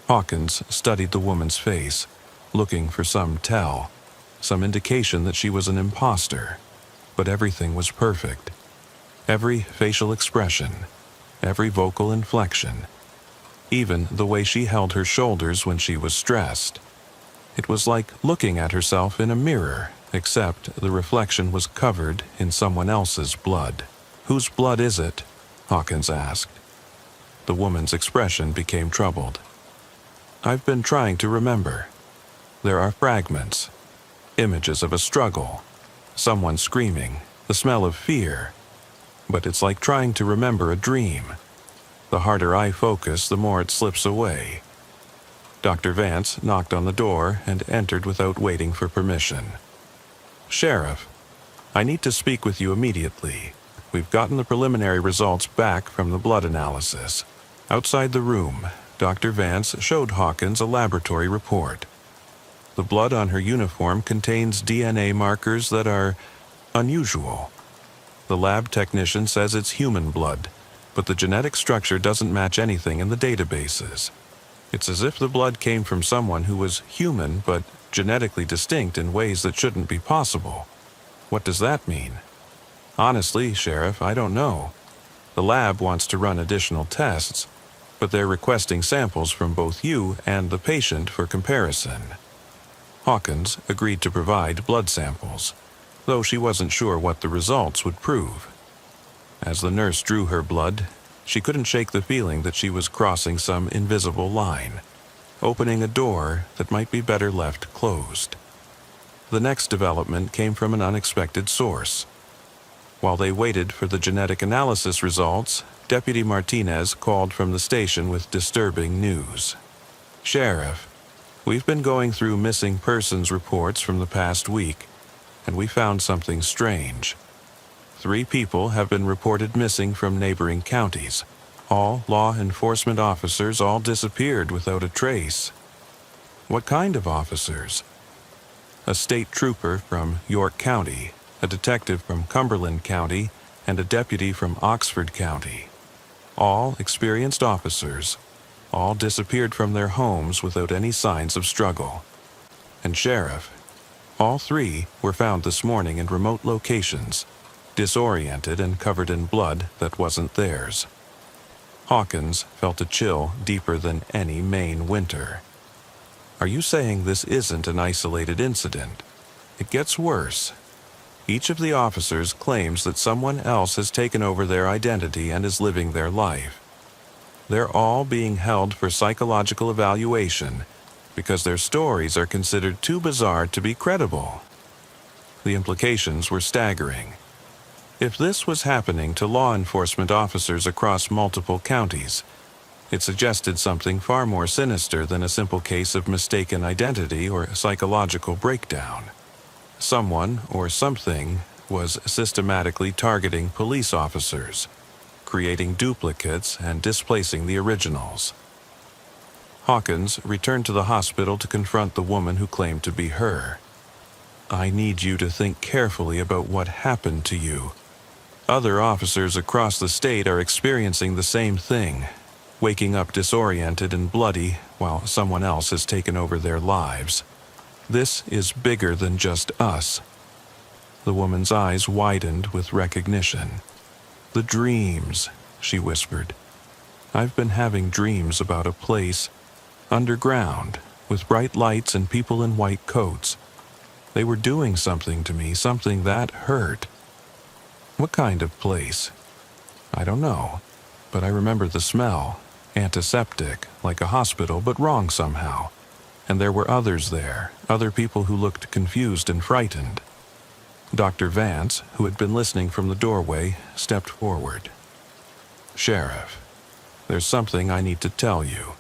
Hawkins studied the woman's face, looking for some tell, some indication that she was an imposter. But everything was perfect. Every facial expression, every vocal inflection, even the way she held her shoulders when she was stressed. It was like looking at herself in a mirror, except the reflection was covered in someone else's blood. "Whose blood is it?" Hawkins asked. The woman's expression became troubled. "I've been trying to remember. There are fragments, images of a struggle, someone screaming, the smell of fear. But it's like trying to remember a dream. The harder I focus, the more it slips away." Dr. Vance knocked on the door and entered without waiting for permission. "Sheriff, I need to speak with you immediately. We've gotten the preliminary results back from the blood analysis." Outside the room, Dr. Vance showed Hawkins a laboratory report. The blood on her uniform contains DNA markers that are unusual. The lab technician says it's human blood, but the genetic structure doesn't match anything in the databases. It's as if the blood came from someone who was human but genetically distinct in ways that shouldn't be possible. What does that mean? Honestly, Sheriff, I don't know. The lab wants to run additional tests, but they're requesting samples from both you and the patient for comparison. Hawkins agreed to provide blood samples, though she wasn't sure what the results would prove. As the nurse drew her blood, she couldn't shake the feeling that she was crossing some invisible line, opening a door that might be better left closed. The next development came from an unexpected source. While they waited for the genetic analysis results, Deputy Martinez called from the station with disturbing news. "Sheriff, we've been going through missing persons reports from the past week, and we found something strange. 3 people have been reported missing from neighboring counties. All law enforcement officers all disappeared without a trace." "What kind of officers?" "A state trooper from York County, a detective from Cumberland County, and a deputy from Oxford County. All experienced officers. All disappeared from their homes without any signs of struggle. And Sheriff, all 3 were found this morning in remote locations, disoriented and covered in blood that wasn't theirs." Hawkins felt a chill deeper than any Maine winter. "Are you saying this isn't an isolated incident? It gets worse. Each of the officers claims that someone else has taken over their identity and is living their life. They're all being held for psychological evaluation because their stories are considered too bizarre to be credible." The implications were staggering. If this was happening to law enforcement officers across multiple counties, it suggested something far more sinister than a simple case of mistaken identity or psychological breakdown. Someone or something was systematically targeting police officers, creating duplicates and displacing the originals. Hawkins returned to the hospital to confront the woman who claimed to be her. "I need you to think carefully about what happened to you. Other officers across the state are experiencing the same thing, waking up disoriented and bloody while someone else has taken over their lives. This is bigger than just us." The woman's eyes widened with recognition. "The dreams," she whispered. "I've been having dreams about a place, underground, with bright lights and people in white coats. They were doing something to me, something that hurt." "What kind of place?" "I don't know, but I remember the smell, antiseptic, like a hospital, but wrong somehow. And there were others there, other people who looked confused and frightened." Dr. Vance, who had been listening from the doorway, stepped forward. "Sheriff, there's something I need to tell you.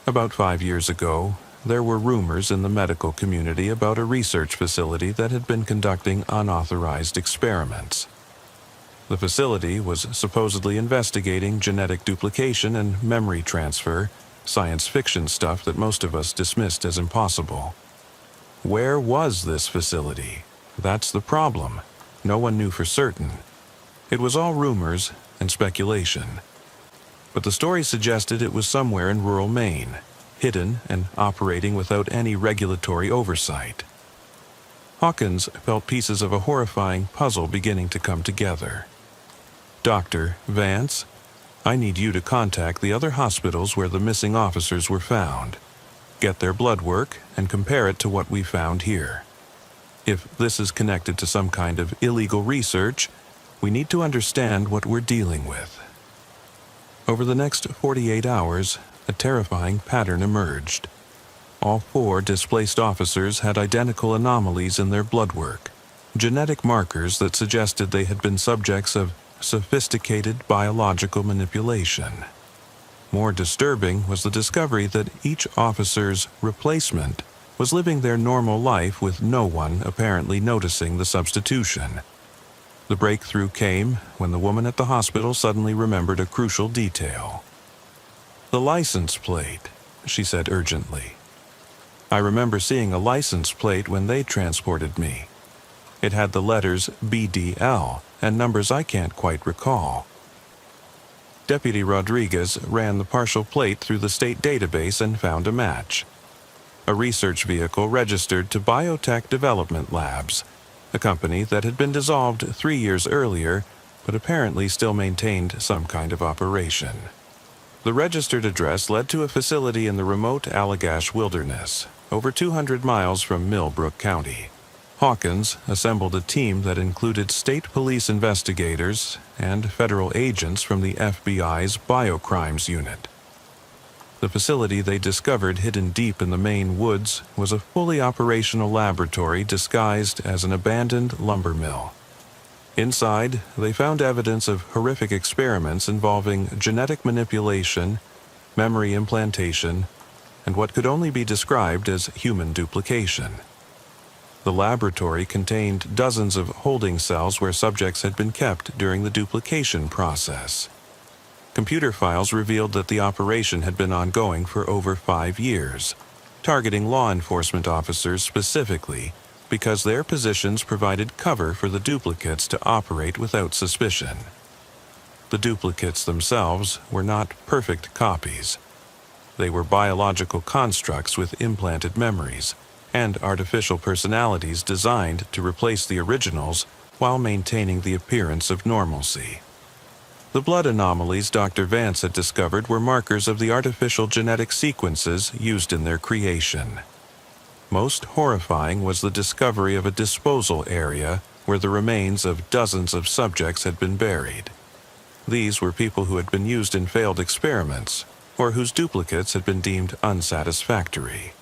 About 5 years ago, there were rumors in the medical community about a research facility that had been conducting unauthorized experiments. The facility was supposedly investigating genetic duplication and memory transfer, science fiction stuff that most of us dismissed as impossible. Where was this facility? That's the problem. No one knew for certain. It was all rumors and speculation. But the story suggested it was somewhere in rural Maine, hidden and operating without any regulatory oversight. Hawkins felt pieces of a horrifying puzzle beginning to come together. "Dr. Vance, I need you to contact the other hospitals where the missing officers were found. Get their blood work and compare it to what we found here. If this is connected to some kind of illegal research, we need to understand what we're dealing with." Over the next 48 hours, a terrifying pattern emerged. All 4 displaced officers had identical anomalies in their blood work, genetic markers that suggested they had been subjects of sophisticated biological manipulation. More disturbing was the discovery that each officer's replacement was living their normal life with no one apparently noticing the substitution. The breakthrough came when the woman at the hospital suddenly remembered a crucial detail. "The license plate," she said urgently. "I remember seeing a license plate when they transported me. It had the letters BDL and numbers I can't quite recall." Deputy Rodriguez ran the partial plate through the state database and found a match. A research vehicle registered to Biotech Development Labs, a company that had been dissolved 3 years earlier, but apparently still maintained some kind of operation. The registered address led to a facility in the remote Allagash wilderness, over 200 miles from Millbrook County. Hawkins assembled a team that included state police investigators and federal agents from the FBI's Biocrimes Unit. The facility they discovered hidden deep in the Maine woods was a fully operational laboratory disguised as an abandoned lumber mill. Inside, they found evidence of horrific experiments involving genetic manipulation, memory implantation, and what could only be described as human duplication. The laboratory contained dozens of holding cells where subjects had been kept during the duplication process. Computer files revealed that the operation had been ongoing for over 5 years, targeting law enforcement officers specifically because their positions provided cover for the duplicates to operate without suspicion. The duplicates themselves were not perfect copies. They were biological constructs with implanted memories and artificial personalities designed to replace the originals while maintaining the appearance of normalcy. The blood anomalies Dr. Vance had discovered were markers of the artificial genetic sequences used in their creation. Most horrifying was the discovery of a disposal area where the remains of dozens of subjects had been buried. These were people who had been used in failed experiments or whose duplicates had been deemed unsatisfactory.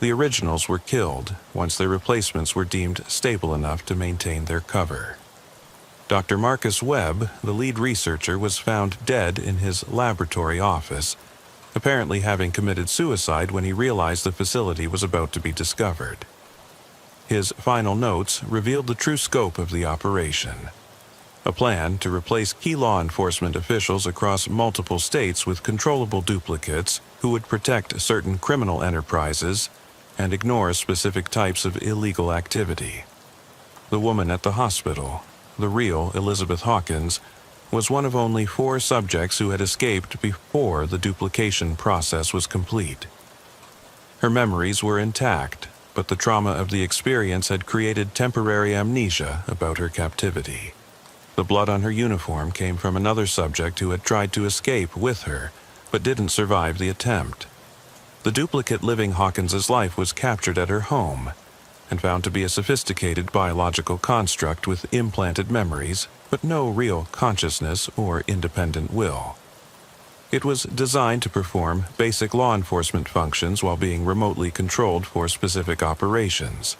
The originals were killed once their replacements were deemed stable enough to maintain their cover. Dr. Marcus Webb, the lead researcher, was found dead in his laboratory office, apparently having committed suicide when he realized the facility was about to be discovered. His final notes revealed the true scope of the operation: a plan to replace key law enforcement officials across multiple states with controllable duplicates who would protect certain criminal enterprises and ignore specific types of illegal activity. The woman at the hospital, the real Elizabeth Hawkins, was one of only 4 subjects who had escaped before the duplication process was complete. Her memories were intact, but the trauma of the experience had created temporary amnesia about her captivity. The blood on her uniform came from another subject who had tried to escape with her, but didn't survive the attempt. The duplicate living Hawkins's life was captured at her home and found to be a sophisticated biological construct with implanted memories, but no real consciousness or independent will. It was designed to perform basic law enforcement functions while being remotely controlled for specific operations.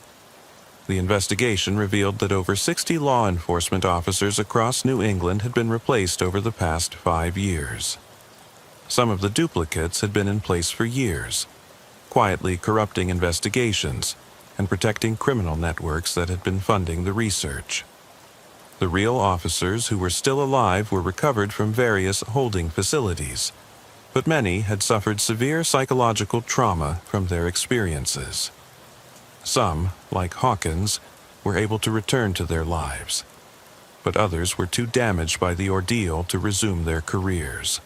The investigation revealed that over 60 law enforcement officers across New England had been replaced over the past 5 years. Some of the duplicates had been in place for years, quietly corrupting investigations and protecting criminal networks that had been funding the research. The real officers who were still alive were recovered from various holding facilities, but many had suffered severe psychological trauma from their experiences. Some, like Hawkins, were able to return to their lives, but others were too damaged by the ordeal to resume their careers.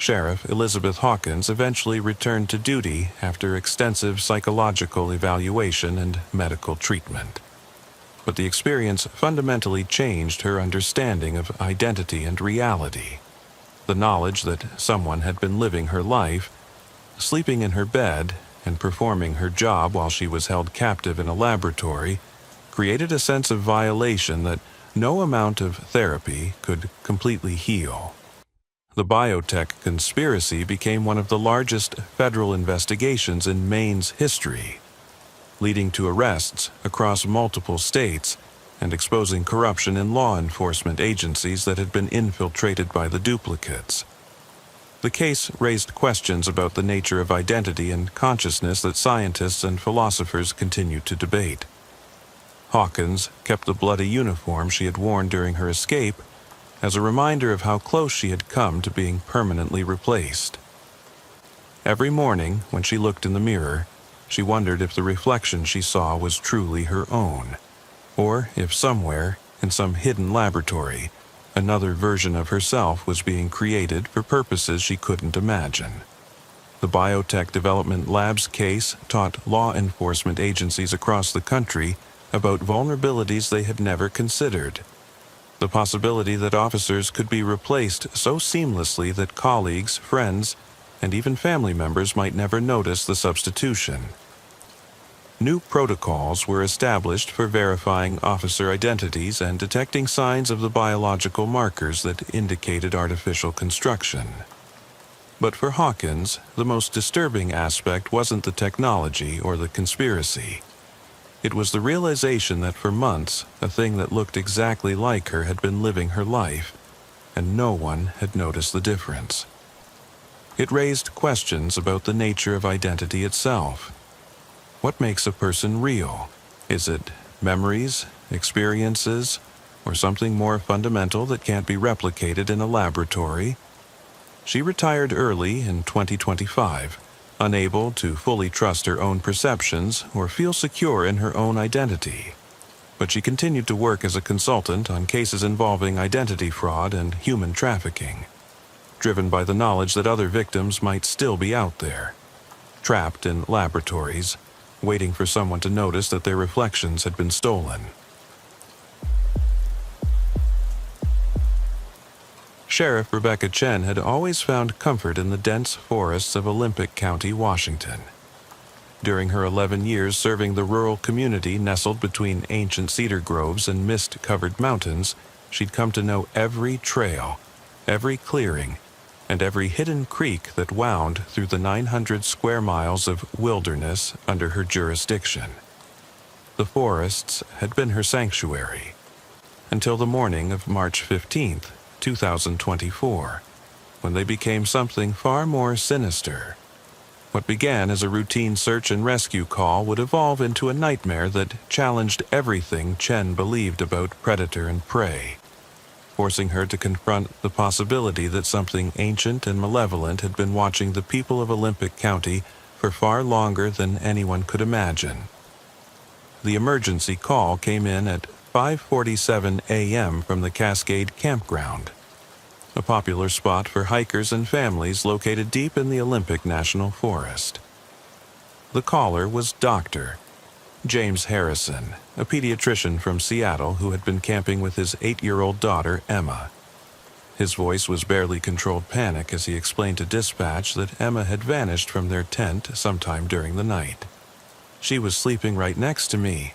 Sheriff Elizabeth Hawkins eventually returned to duty after extensive psychological evaluation and medical treatment. But the experience fundamentally changed her understanding of identity and reality. The knowledge that someone had been living her life, sleeping in her bed, and performing her job while she was held captive in a laboratory created a sense of violation that no amount of therapy could completely heal. The biotech conspiracy became one of the largest federal investigations in Maine's history, leading to arrests across multiple states and exposing corruption in law enforcement agencies that had been infiltrated by the duplicates. The case raised questions about the nature of identity and consciousness that scientists and philosophers continue to debate. Hawkins kept the bloody uniform she had worn during her escape as a reminder of how close she had come to being permanently replaced. Every morning, when she looked in the mirror, she wondered if the reflection she saw was truly her own, or if somewhere, in some hidden laboratory, another version of herself was being created for purposes she couldn't imagine. The Biotech Development Labs case taught law enforcement agencies across the country about vulnerabilities they had never considered. The possibility that officers could be replaced so seamlessly that colleagues, friends, and even family members might never notice the substitution. New protocols were established for verifying officer identities and detecting signs of the biological markers that indicated artificial construction. But for Hawkins, the most disturbing aspect wasn't the technology or the conspiracy. It was the realization that for months, a thing that looked exactly like her had been living her life, and no one had noticed the difference. It raised questions about the nature of identity itself. What makes a person real? Is it memories, experiences, or something more fundamental that can't be replicated in a laboratory? She retired early in 2025, unable to fully trust her own perceptions or feel secure in her own identity. But she continued to work as a consultant on cases involving identity fraud and human trafficking, driven by the knowledge that other victims might still be out there, trapped in laboratories, waiting for someone to notice that their reflections had been stolen. Sheriff Rebecca Chen had always found comfort in the dense forests of Olympic County, Washington. During her 11 years serving the rural community nestled between ancient cedar groves and mist-covered mountains, she'd come to know every trail, every clearing, and every hidden creek that wound through the 900 square miles of wilderness under her jurisdiction. The forests had been her sanctuary, until the morning of March 15th, 2024, when they became something far more sinister. What began as a routine search and rescue call would evolve into a nightmare that challenged everything Chen believed about predator and prey, forcing her to confront the possibility that something ancient and malevolent had been watching the people of Olympic County for far longer than anyone could imagine. The emergency call came in at 5:47 a.m. from the Cascade Campground, a popular spot for hikers and families located deep in the Olympic National Forest. The caller was Dr. James Harrison, a pediatrician from Seattle who had been camping with his 8-year-old daughter, Emma. His voice was barely controlled panic as he explained to dispatch that Emma had vanished from their tent sometime during the night. "She was sleeping right next to me,"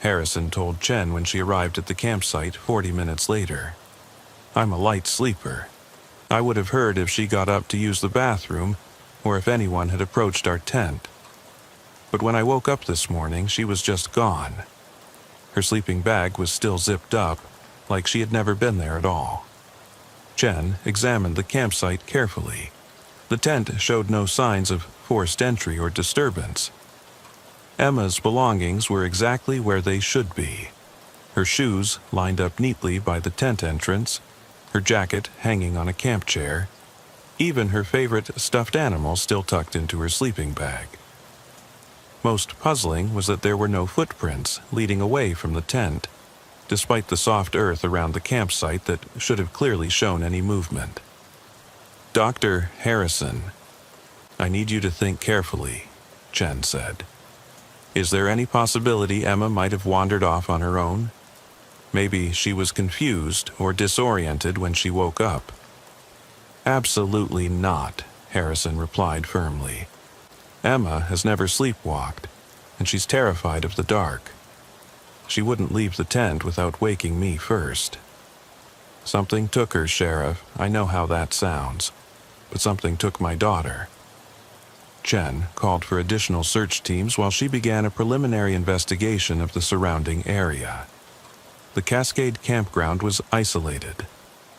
Harrison told Chen when she arrived at the campsite 40 minutes later. "I'm a light sleeper. I would have heard if she got up to use the bathroom or if anyone had approached our tent. But when I woke up this morning, she was just gone. Her sleeping bag was still zipped up, like she had never been there at all." Chen examined the campsite carefully. The tent showed no signs of forced entry or disturbance. Emma's belongings were exactly where they should be. Her shoes lined up neatly by the tent entrance, her jacket hanging on a camp chair, even her favorite stuffed animal still tucked into her sleeping bag. Most puzzling was that there were no footprints leading away from the tent, despite the soft earth around the campsite that should have clearly shown any movement. "Dr. Harrison, I need you to think carefully," Chen said. "Is there any possibility Emma might have wandered off on her own? Maybe she was confused or disoriented when she woke up." "Absolutely not," Harrison replied firmly. "Emma has never sleepwalked, and she's terrified of the dark. She wouldn't leave the tent without waking me first. Something took her, Sheriff. I know how that sounds, but something took my daughter." Chen called for additional search teams while she began a preliminary investigation of the surrounding area. The Cascade Campground was isolated,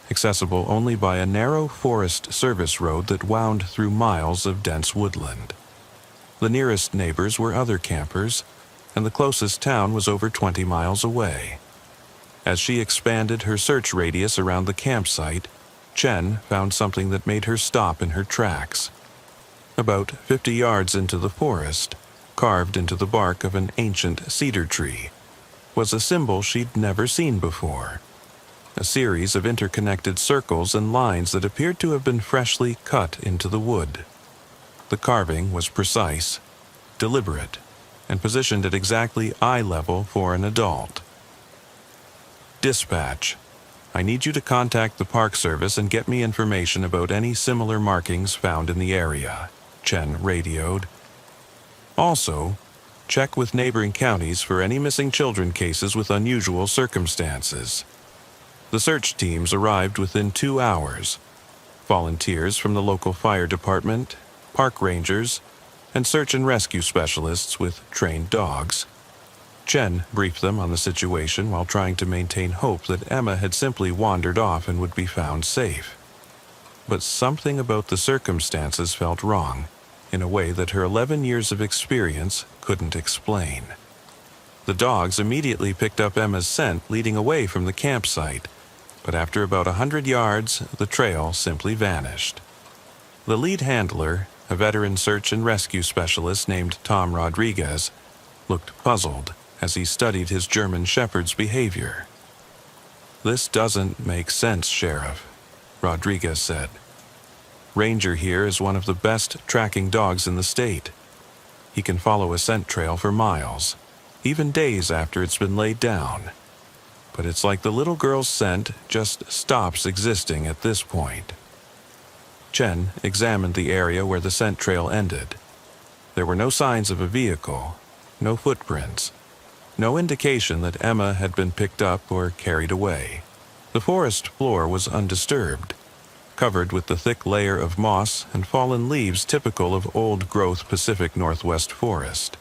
accessible only by a narrow forest service road that wound through miles of dense woodland. The nearest neighbors were other campers, and the closest town was over 20 miles away. As she expanded her search radius around the campsite, Chen found something that made her stop in her tracks. About 50 yards into the forest, carved into the bark of an ancient cedar tree, was a symbol she'd never seen before. A series of interconnected circles and lines that appeared to have been freshly cut into the wood. The carving was precise, deliberate, and positioned at exactly eye level for an adult. "Dispatch, I need you to contact the Park Service and get me information about any similar markings found in the area," Chen radioed. "Also, check with neighboring counties for any missing children cases with unusual circumstances. The search teams arrived within 2 hours. Volunteers from the local fire department, park rangers, and search and rescue specialists with trained dogs. Chen briefed them on the situation while trying to maintain hope that Emma had simply wandered off and would be found safe. But something about the circumstances felt wrong, in a way that her 11 years of experience couldn't explain. The dogs immediately picked up Emma's scent leading away from the campsite, but after about 100 yards, the trail simply vanished. The lead handler, a veteran search and rescue specialist named Tom Rodriguez, looked puzzled as he studied his German Shepherd's behavior. "This doesn't make sense, Sheriff," Rodriguez said. "Ranger here is one of the best tracking dogs in the state. He can follow a scent trail for miles, even days after it's been laid down. But it's like the little girl's scent just stops existing at this point." Chen examined the area where the scent trail ended. There were no signs of a vehicle, no footprints, no indication that Emma had been picked up or carried away. The forest floor was undisturbed, covered with the thick layer of moss and fallen leaves typical of old-growth Pacific Northwest forest.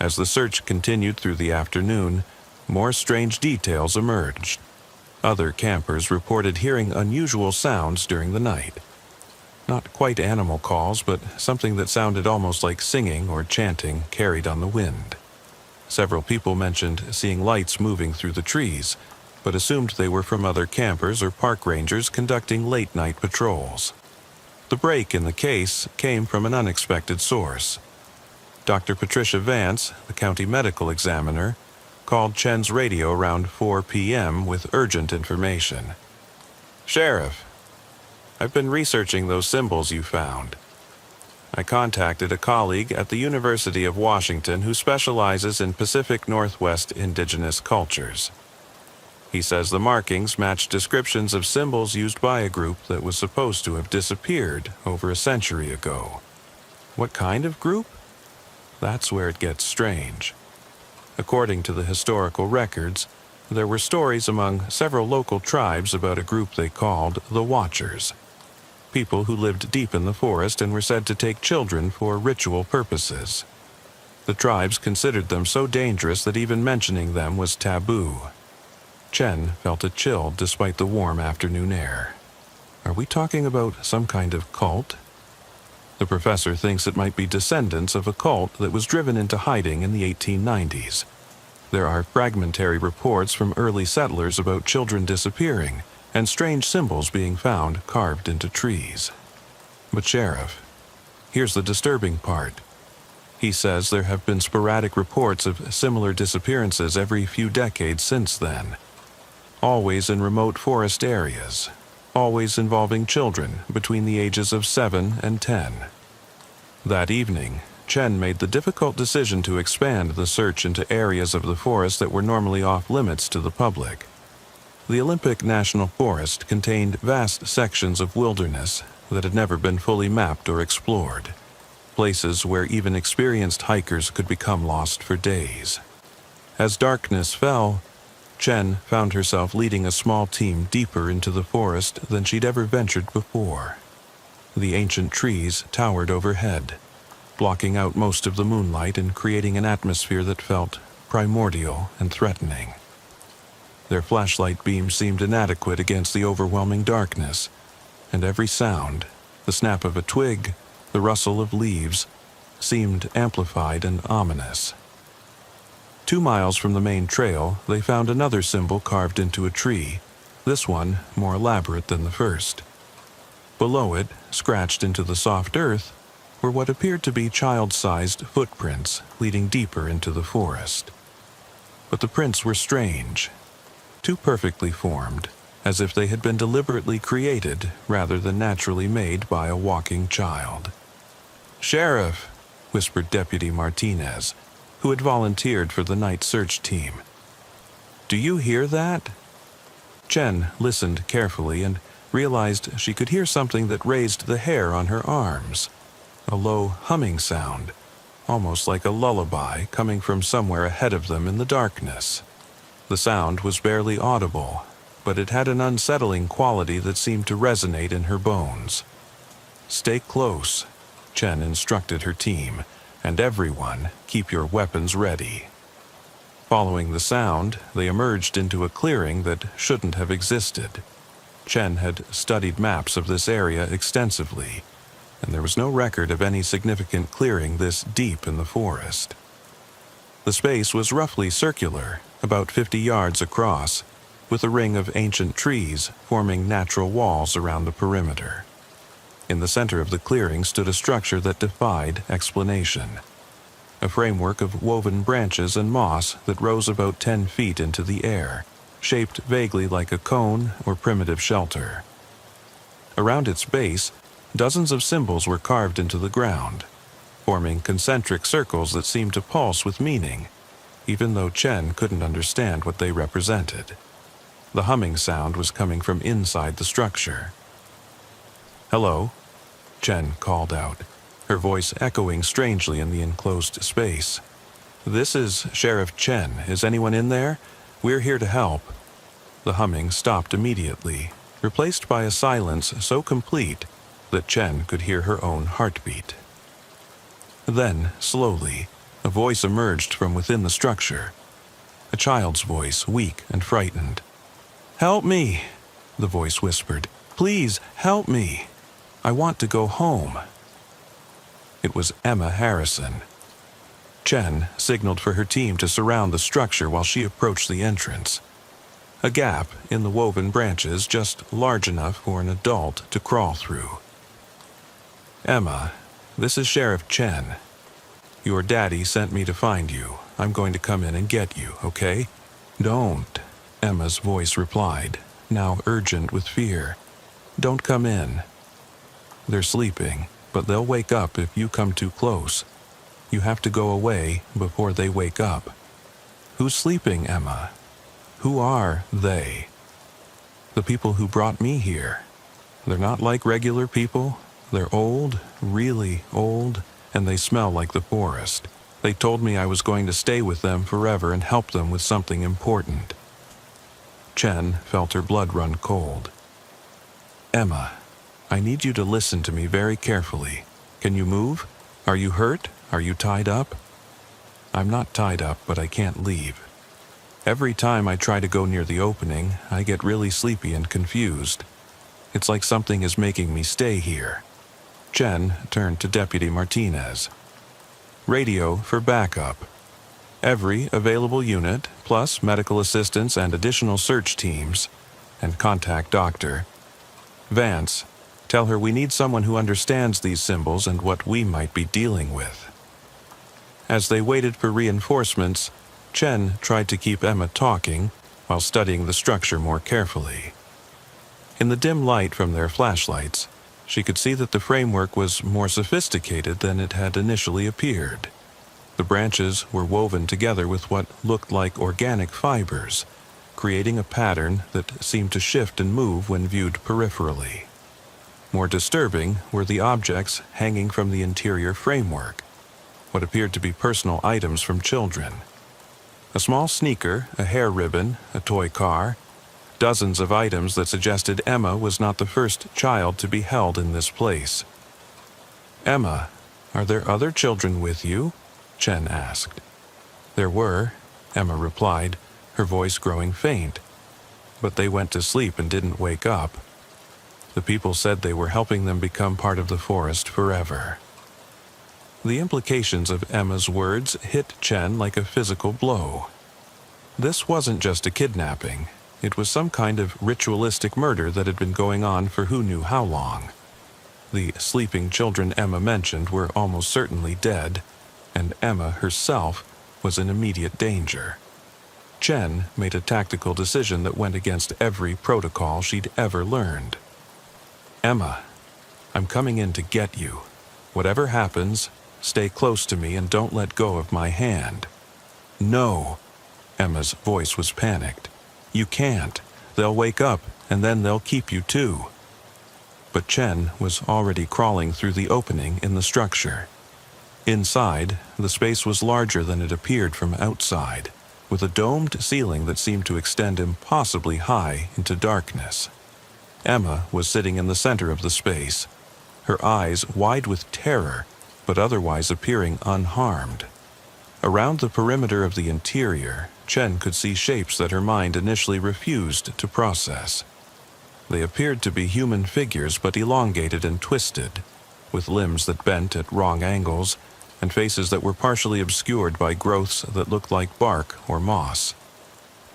As the search continued through the afternoon, more strange details emerged. Other campers reported hearing unusual sounds during the night. Not quite animal calls, but something that sounded almost like singing or chanting carried on the wind. Several people mentioned seeing lights moving through the trees, but assumed they were from other campers or park rangers conducting late-night patrols. The break in the case came from an unexpected source. Dr. Patricia Vance, the county medical examiner, called Chen's radio around 4 p.m. with urgent information. "Sheriff, I've been researching those symbols you found. I contacted a colleague at the University of Washington who specializes in Pacific Northwest indigenous cultures. He says the markings match descriptions of symbols used by a group that was supposed to have disappeared over a century ago." What kind of group? That's where it gets strange. According to the historical records, there were stories among several local tribes about a group they called the Watchers. People who lived deep in the forest and were said to take children for ritual purposes. The tribes considered them so dangerous that even mentioning them was taboo. Chen felt a chill despite the warm afternoon air. Are we talking about some kind of cult? The professor thinks it might be descendants of a cult that was driven into hiding in the 1890s. There are fragmentary reports from early settlers about children disappearing and strange symbols being found carved into trees. But Sheriff, here's the disturbing part. He says there have been sporadic reports of similar disappearances every few decades since then. Always in remote forest areas, always involving children between the ages of 7 and 10. That evening, Chen made the difficult decision to expand the search into areas of the forest that were normally off-limits to the public. The Olympic National Forest contained vast sections of wilderness that had never been fully mapped or explored, places where even experienced hikers could become lost for days. As darkness fell, Chen found herself leading a small team deeper into the forest than she'd ever ventured before. The ancient trees towered overhead, blocking out most of the moonlight and creating an atmosphere that felt primordial and threatening. Their flashlight beams seemed inadequate against the overwhelming darkness, and every sound, the snap of a twig, the rustle of leaves, seemed amplified and ominous. 2 miles from the main trail, they found another symbol carved into a tree, this one more elaborate than the first. Below it, scratched into the soft earth, were what appeared to be child-sized footprints leading deeper into the forest. But the prints were strange, too perfectly formed, as if they had been deliberately created rather than naturally made by a walking child. "Sheriff," whispered Deputy Martinez, who had volunteered for the night search team. "Do you hear that?" Chen listened carefully and realized she could hear something that raised the hair on her arms. A low humming sound, almost like a lullaby coming from somewhere ahead of them in the darkness. The sound was barely audible, but it had an unsettling quality that seemed to resonate in her bones. "Stay close," Chen instructed her team, "and everyone, keep your weapons ready." Following the sound, they emerged into a clearing that shouldn't have existed. Chen had studied maps of this area extensively, and there was no record of any significant clearing this deep in the forest. The space was roughly circular, about 50 yards across, with a ring of ancient trees forming natural walls around the perimeter. In the center of the clearing stood a structure that defied explanation. A framework of woven branches and moss that rose about 10 feet into the air, shaped vaguely like a cone or primitive shelter. Around its base, dozens of symbols were carved into the ground, forming concentric circles that seemed to pulse with meaning, even though Chen couldn't understand what they represented. The humming sound was coming from inside the structure. "Hello," Chen called out, her voice echoing strangely in the enclosed space. "This is Sheriff Chen. Is anyone in there? We're here to help." The humming stopped immediately, replaced by a silence so complete that Chen could hear her own heartbeat. Then, slowly, a voice emerged from within the structure. A child's voice, weak and frightened. "Help me," the voice whispered. "Please, help me. I want to go home." It was Emma Harrison. Chen signaled for her team to surround the structure while she approached the entrance. A gap in the woven branches just large enough for an adult to crawl through. "Emma, this is Sheriff Chen. Your daddy sent me to find you. I'm going to come in and get you, okay?" "Don't," Emma's voice replied, now urgent with fear. "Don't come in. They're sleeping, but they'll wake up if you come too close. You have to go away before they wake up." "Who's sleeping, Emma? Who are they?" "The people who brought me here. They're not like regular people. They're old, really old, and they smell like the forest. They told me I was going to stay with them forever and help them with something important." Chen felt her blood run cold. "Emma, I need you to listen to me very carefully. Can you move? Are you hurt? Are you tied up?" "I'm not tied up, but I can't leave. Every time I try to go near the opening, I get really sleepy and confused. It's like something is making me stay here." Chen turned to Deputy Martinez. "Radio for backup. Every available unit, plus medical assistance and additional search teams, and contact doctor. Vance, tell her we need someone who understands these symbols and what we might be dealing with." As they waited for reinforcements, Chen tried to keep Emma talking while studying the structure more carefully. In the dim light from their flashlights, she could see that the framework was more sophisticated than it had initially appeared. The branches were woven together with what looked like organic fibers, creating a pattern that seemed to shift and move when viewed peripherally. More disturbing were the objects hanging from the interior framework, what appeared to be personal items from children. A small sneaker, a hair ribbon, a toy car, dozens of items that suggested Emma was not the first child to be held in this place. "Emma, are there other children with you?" Chen asked. "There were," Emma replied, her voice growing faint. "But they went to sleep and didn't wake up. The people said they were helping them become part of the forest forever." The implications of Emma's words hit Chen like a physical blow. This wasn't just a kidnapping. It was some kind of ritualistic murder that had been going on for who knew how long. The sleeping children Emma mentioned were almost certainly dead, and Emma herself was in immediate danger. Chen made a tactical decision that went against every protocol she'd ever learned. "Emma, I'm coming in to get you. Whatever happens, stay close to me and don't let go of my hand." "No," Emma's voice was panicked. "You can't. They'll wake up, and then they'll keep you too." But Chen was already crawling through the opening in the structure. Inside, the space was larger than it appeared from outside, with a domed ceiling that seemed to extend impossibly high into darkness. Emma was sitting in the center of the space, her eyes wide with terror, but otherwise appearing unharmed. Around the perimeter of the interior, Chen could see shapes that her mind initially refused to process. They appeared to be human figures, but elongated and twisted, with limbs that bent at wrong angles, and faces that were partially obscured by growths that looked like bark or moss.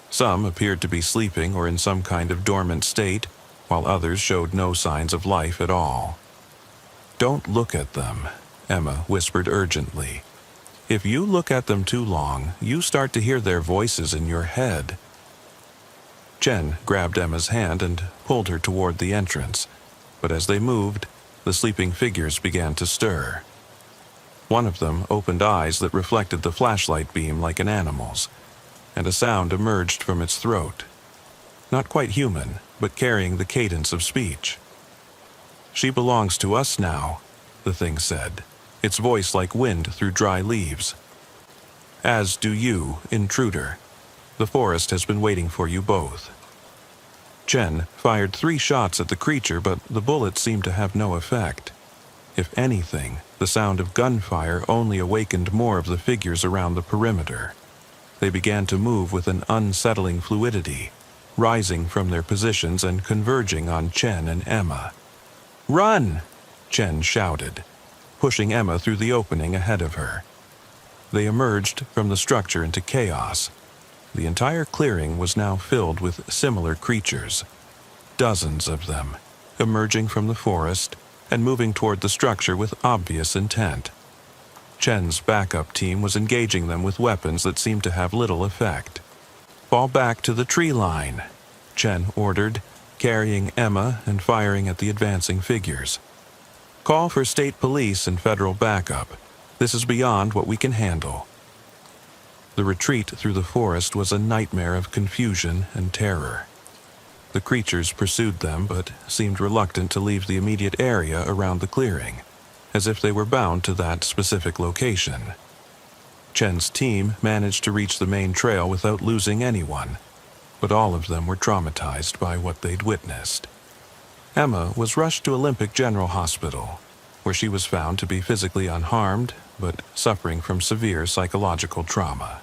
Some appeared to be sleeping or in some kind of dormant state, while others showed no signs of life at all. "Don't look at them," Emma whispered urgently. "If you look at them too long, you start to hear their voices in your head." Chen grabbed Emma's hand and pulled her toward the entrance, but as they moved, the sleeping figures began to stir. One of them opened eyes that reflected the flashlight beam like an animal's, and a sound emerged from its throat. Not quite human, but carrying the cadence of speech. "She belongs to us now," the thing said, its voice like wind through dry leaves. "As do you, intruder. The forest has been waiting for you both." Chen fired 3 shots at the creature, but the bullets seemed to have no effect. If anything, the sound of gunfire only awakened more of the figures around the perimeter. They began to move with an unsettling fluidity, rising from their positions and converging on Chen and Emma. "Run!" Chen shouted, pushing Emma through the opening ahead of her. They emerged from the structure into chaos. The entire clearing was now filled with similar creatures, dozens of them, emerging from the forest and moving toward the structure with obvious intent. Chen's backup team was engaging them with weapons that seemed to have little effect. "Fall back to the tree line," Chen ordered, carrying Emma and firing at the advancing figures. "Call for state police and federal backup. This is beyond what we can handle." The retreat through the forest was a nightmare of confusion and terror. The creatures pursued them, but seemed reluctant to leave the immediate area around the clearing, as if they were bound to that specific location. Chen's team managed to reach the main trail without losing anyone, but all of them were traumatized by what they'd witnessed. Emma was rushed to Olympic General Hospital, where she was found to be physically unharmed, but suffering from severe psychological trauma.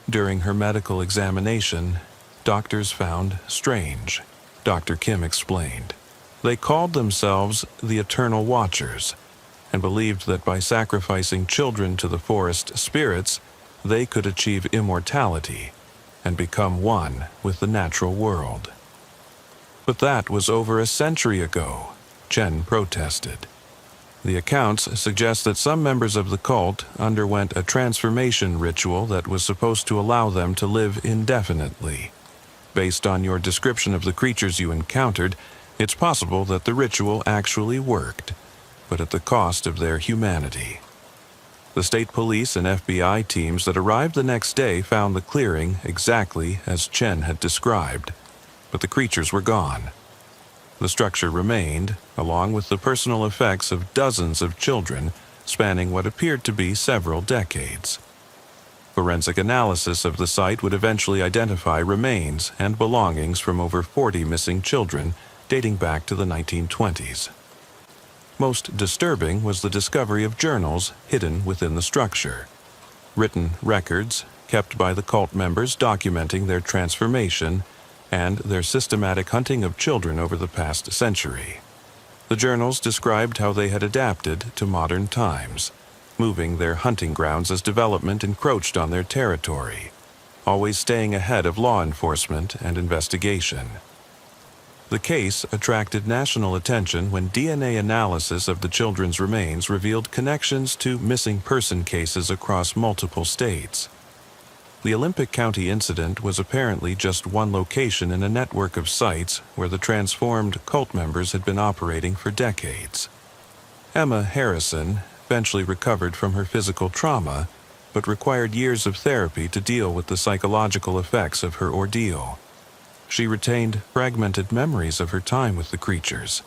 During her medical examination, doctors found strange, Dr. Kim explained. They called themselves the Eternal Watchers, and believed that by sacrificing children to the forest spirits, they could achieve immortality and become one with the natural world. "But that was over a century ago," Chen protested. The accounts suggest that some members of the cult underwent a transformation ritual that was supposed to allow them to live indefinitely. Based on your description of the creatures you encountered, it's possible that the ritual actually worked, but at the cost of their humanity. The state police and FBI teams that arrived the next day found the clearing exactly as Chen had described, but the creatures were gone. The structure remained, along with the personal effects of dozens of children spanning what appeared to be several decades. Forensic analysis of the site would eventually identify remains and belongings from over 40 missing children dating back to the 1920s. Most disturbing was the discovery of journals hidden within the structure. Written records kept by the cult members documenting their transformation and their systematic hunting of children over the past century. The journals described how they had adapted to modern times, moving their hunting grounds as development encroached on their territory, always staying ahead of law enforcement and investigation. The case attracted national attention when DNA analysis of the children's remains revealed connections to missing person cases across multiple states. The Olympic County incident was apparently just one location in a network of sites where the transformed cult members had been operating for decades. Emma Harrison eventually recovered from her physical trauma, but required years of therapy to deal with the psychological effects of her ordeal. She retained fragmented memories of her time with the creatures,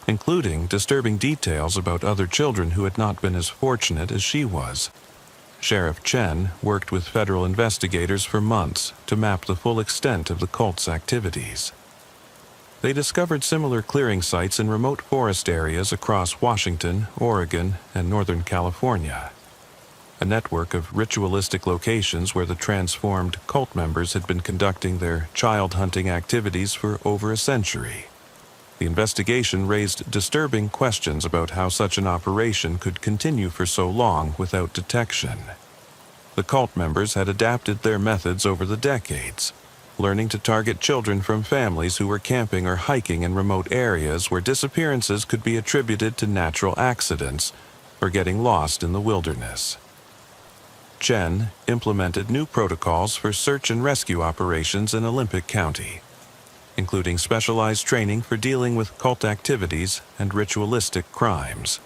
including disturbing details about other children who had not been as fortunate as she was. Sheriff Chen worked with federal investigators for months to map the full extent of the cult's activities. They discovered similar clearing sites in remote forest areas across Washington, Oregon, and Northern California. A network of ritualistic locations where the transformed cult members had been conducting their child hunting activities for over a century. The investigation raised disturbing questions about how such an operation could continue for so long without detection. The cult members had adapted their methods over the decades, learning to target children from families who were camping or hiking in remote areas where disappearances could be attributed to natural accidents or getting lost in the wilderness. Chen implemented new protocols for search and rescue operations in Olympic County, including specialized training for dealing with cult activities and ritualistic crimes.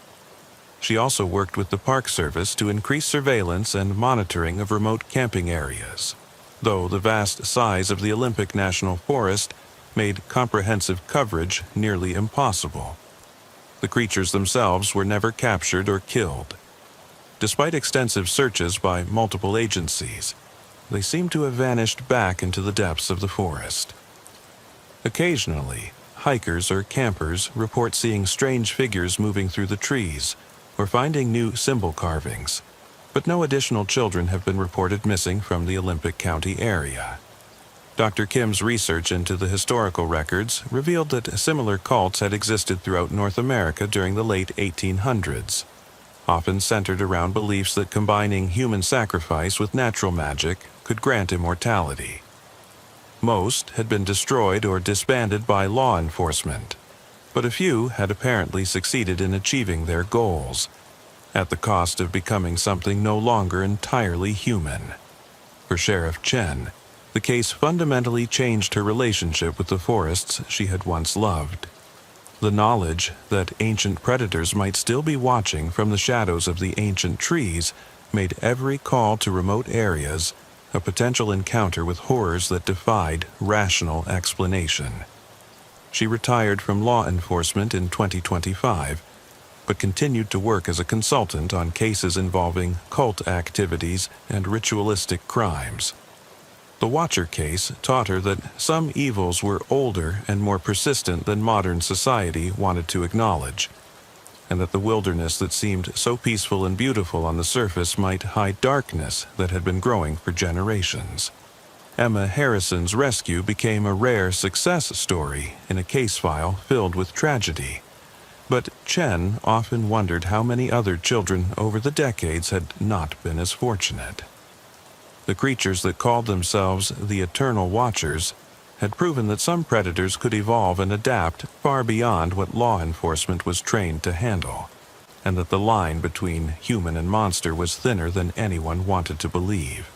She also worked with the Park Service to increase surveillance and monitoring of remote camping areas, though the vast size of the Olympic National Forest made comprehensive coverage nearly impossible. The creatures themselves were never captured or killed. Despite extensive searches by multiple agencies, they seem to have vanished back into the depths of the forest. Occasionally, hikers or campers report seeing strange figures moving through the trees or finding new symbol carvings, but no additional children have been reported missing from the Olympic County area. Dr. Kim's research into the historical records revealed that similar cults had existed throughout North America during the late 1800s, often centered around beliefs that combining human sacrifice with natural magic could grant immortality. Most had been destroyed or disbanded by law enforcement, but a few had apparently succeeded in achieving their goals, at the cost of becoming something no longer entirely human. For Sheriff Chen, the case fundamentally changed her relationship with the forests she had once loved. The knowledge that ancient predators might still be watching from the shadows of the ancient trees made every call to remote areas a potential encounter with horrors that defied rational explanation. She retired from law enforcement in 2025, but continued to work as a consultant on cases involving cult activities and ritualistic crimes. The Watcher case taught her that some evils were older and more persistent than modern society wanted to acknowledge, and that the wilderness that seemed so peaceful and beautiful on the surface might hide darkness that had been growing for generations. Emma Harrison's rescue became a rare success story in a case file filled with tragedy, but Chen often wondered how many other children over the decades had not been as fortunate. The creatures that called themselves the Eternal Watchers had proven that some predators could evolve and adapt far beyond what law enforcement was trained to handle, and that the line between human and monster was thinner than anyone wanted to believe.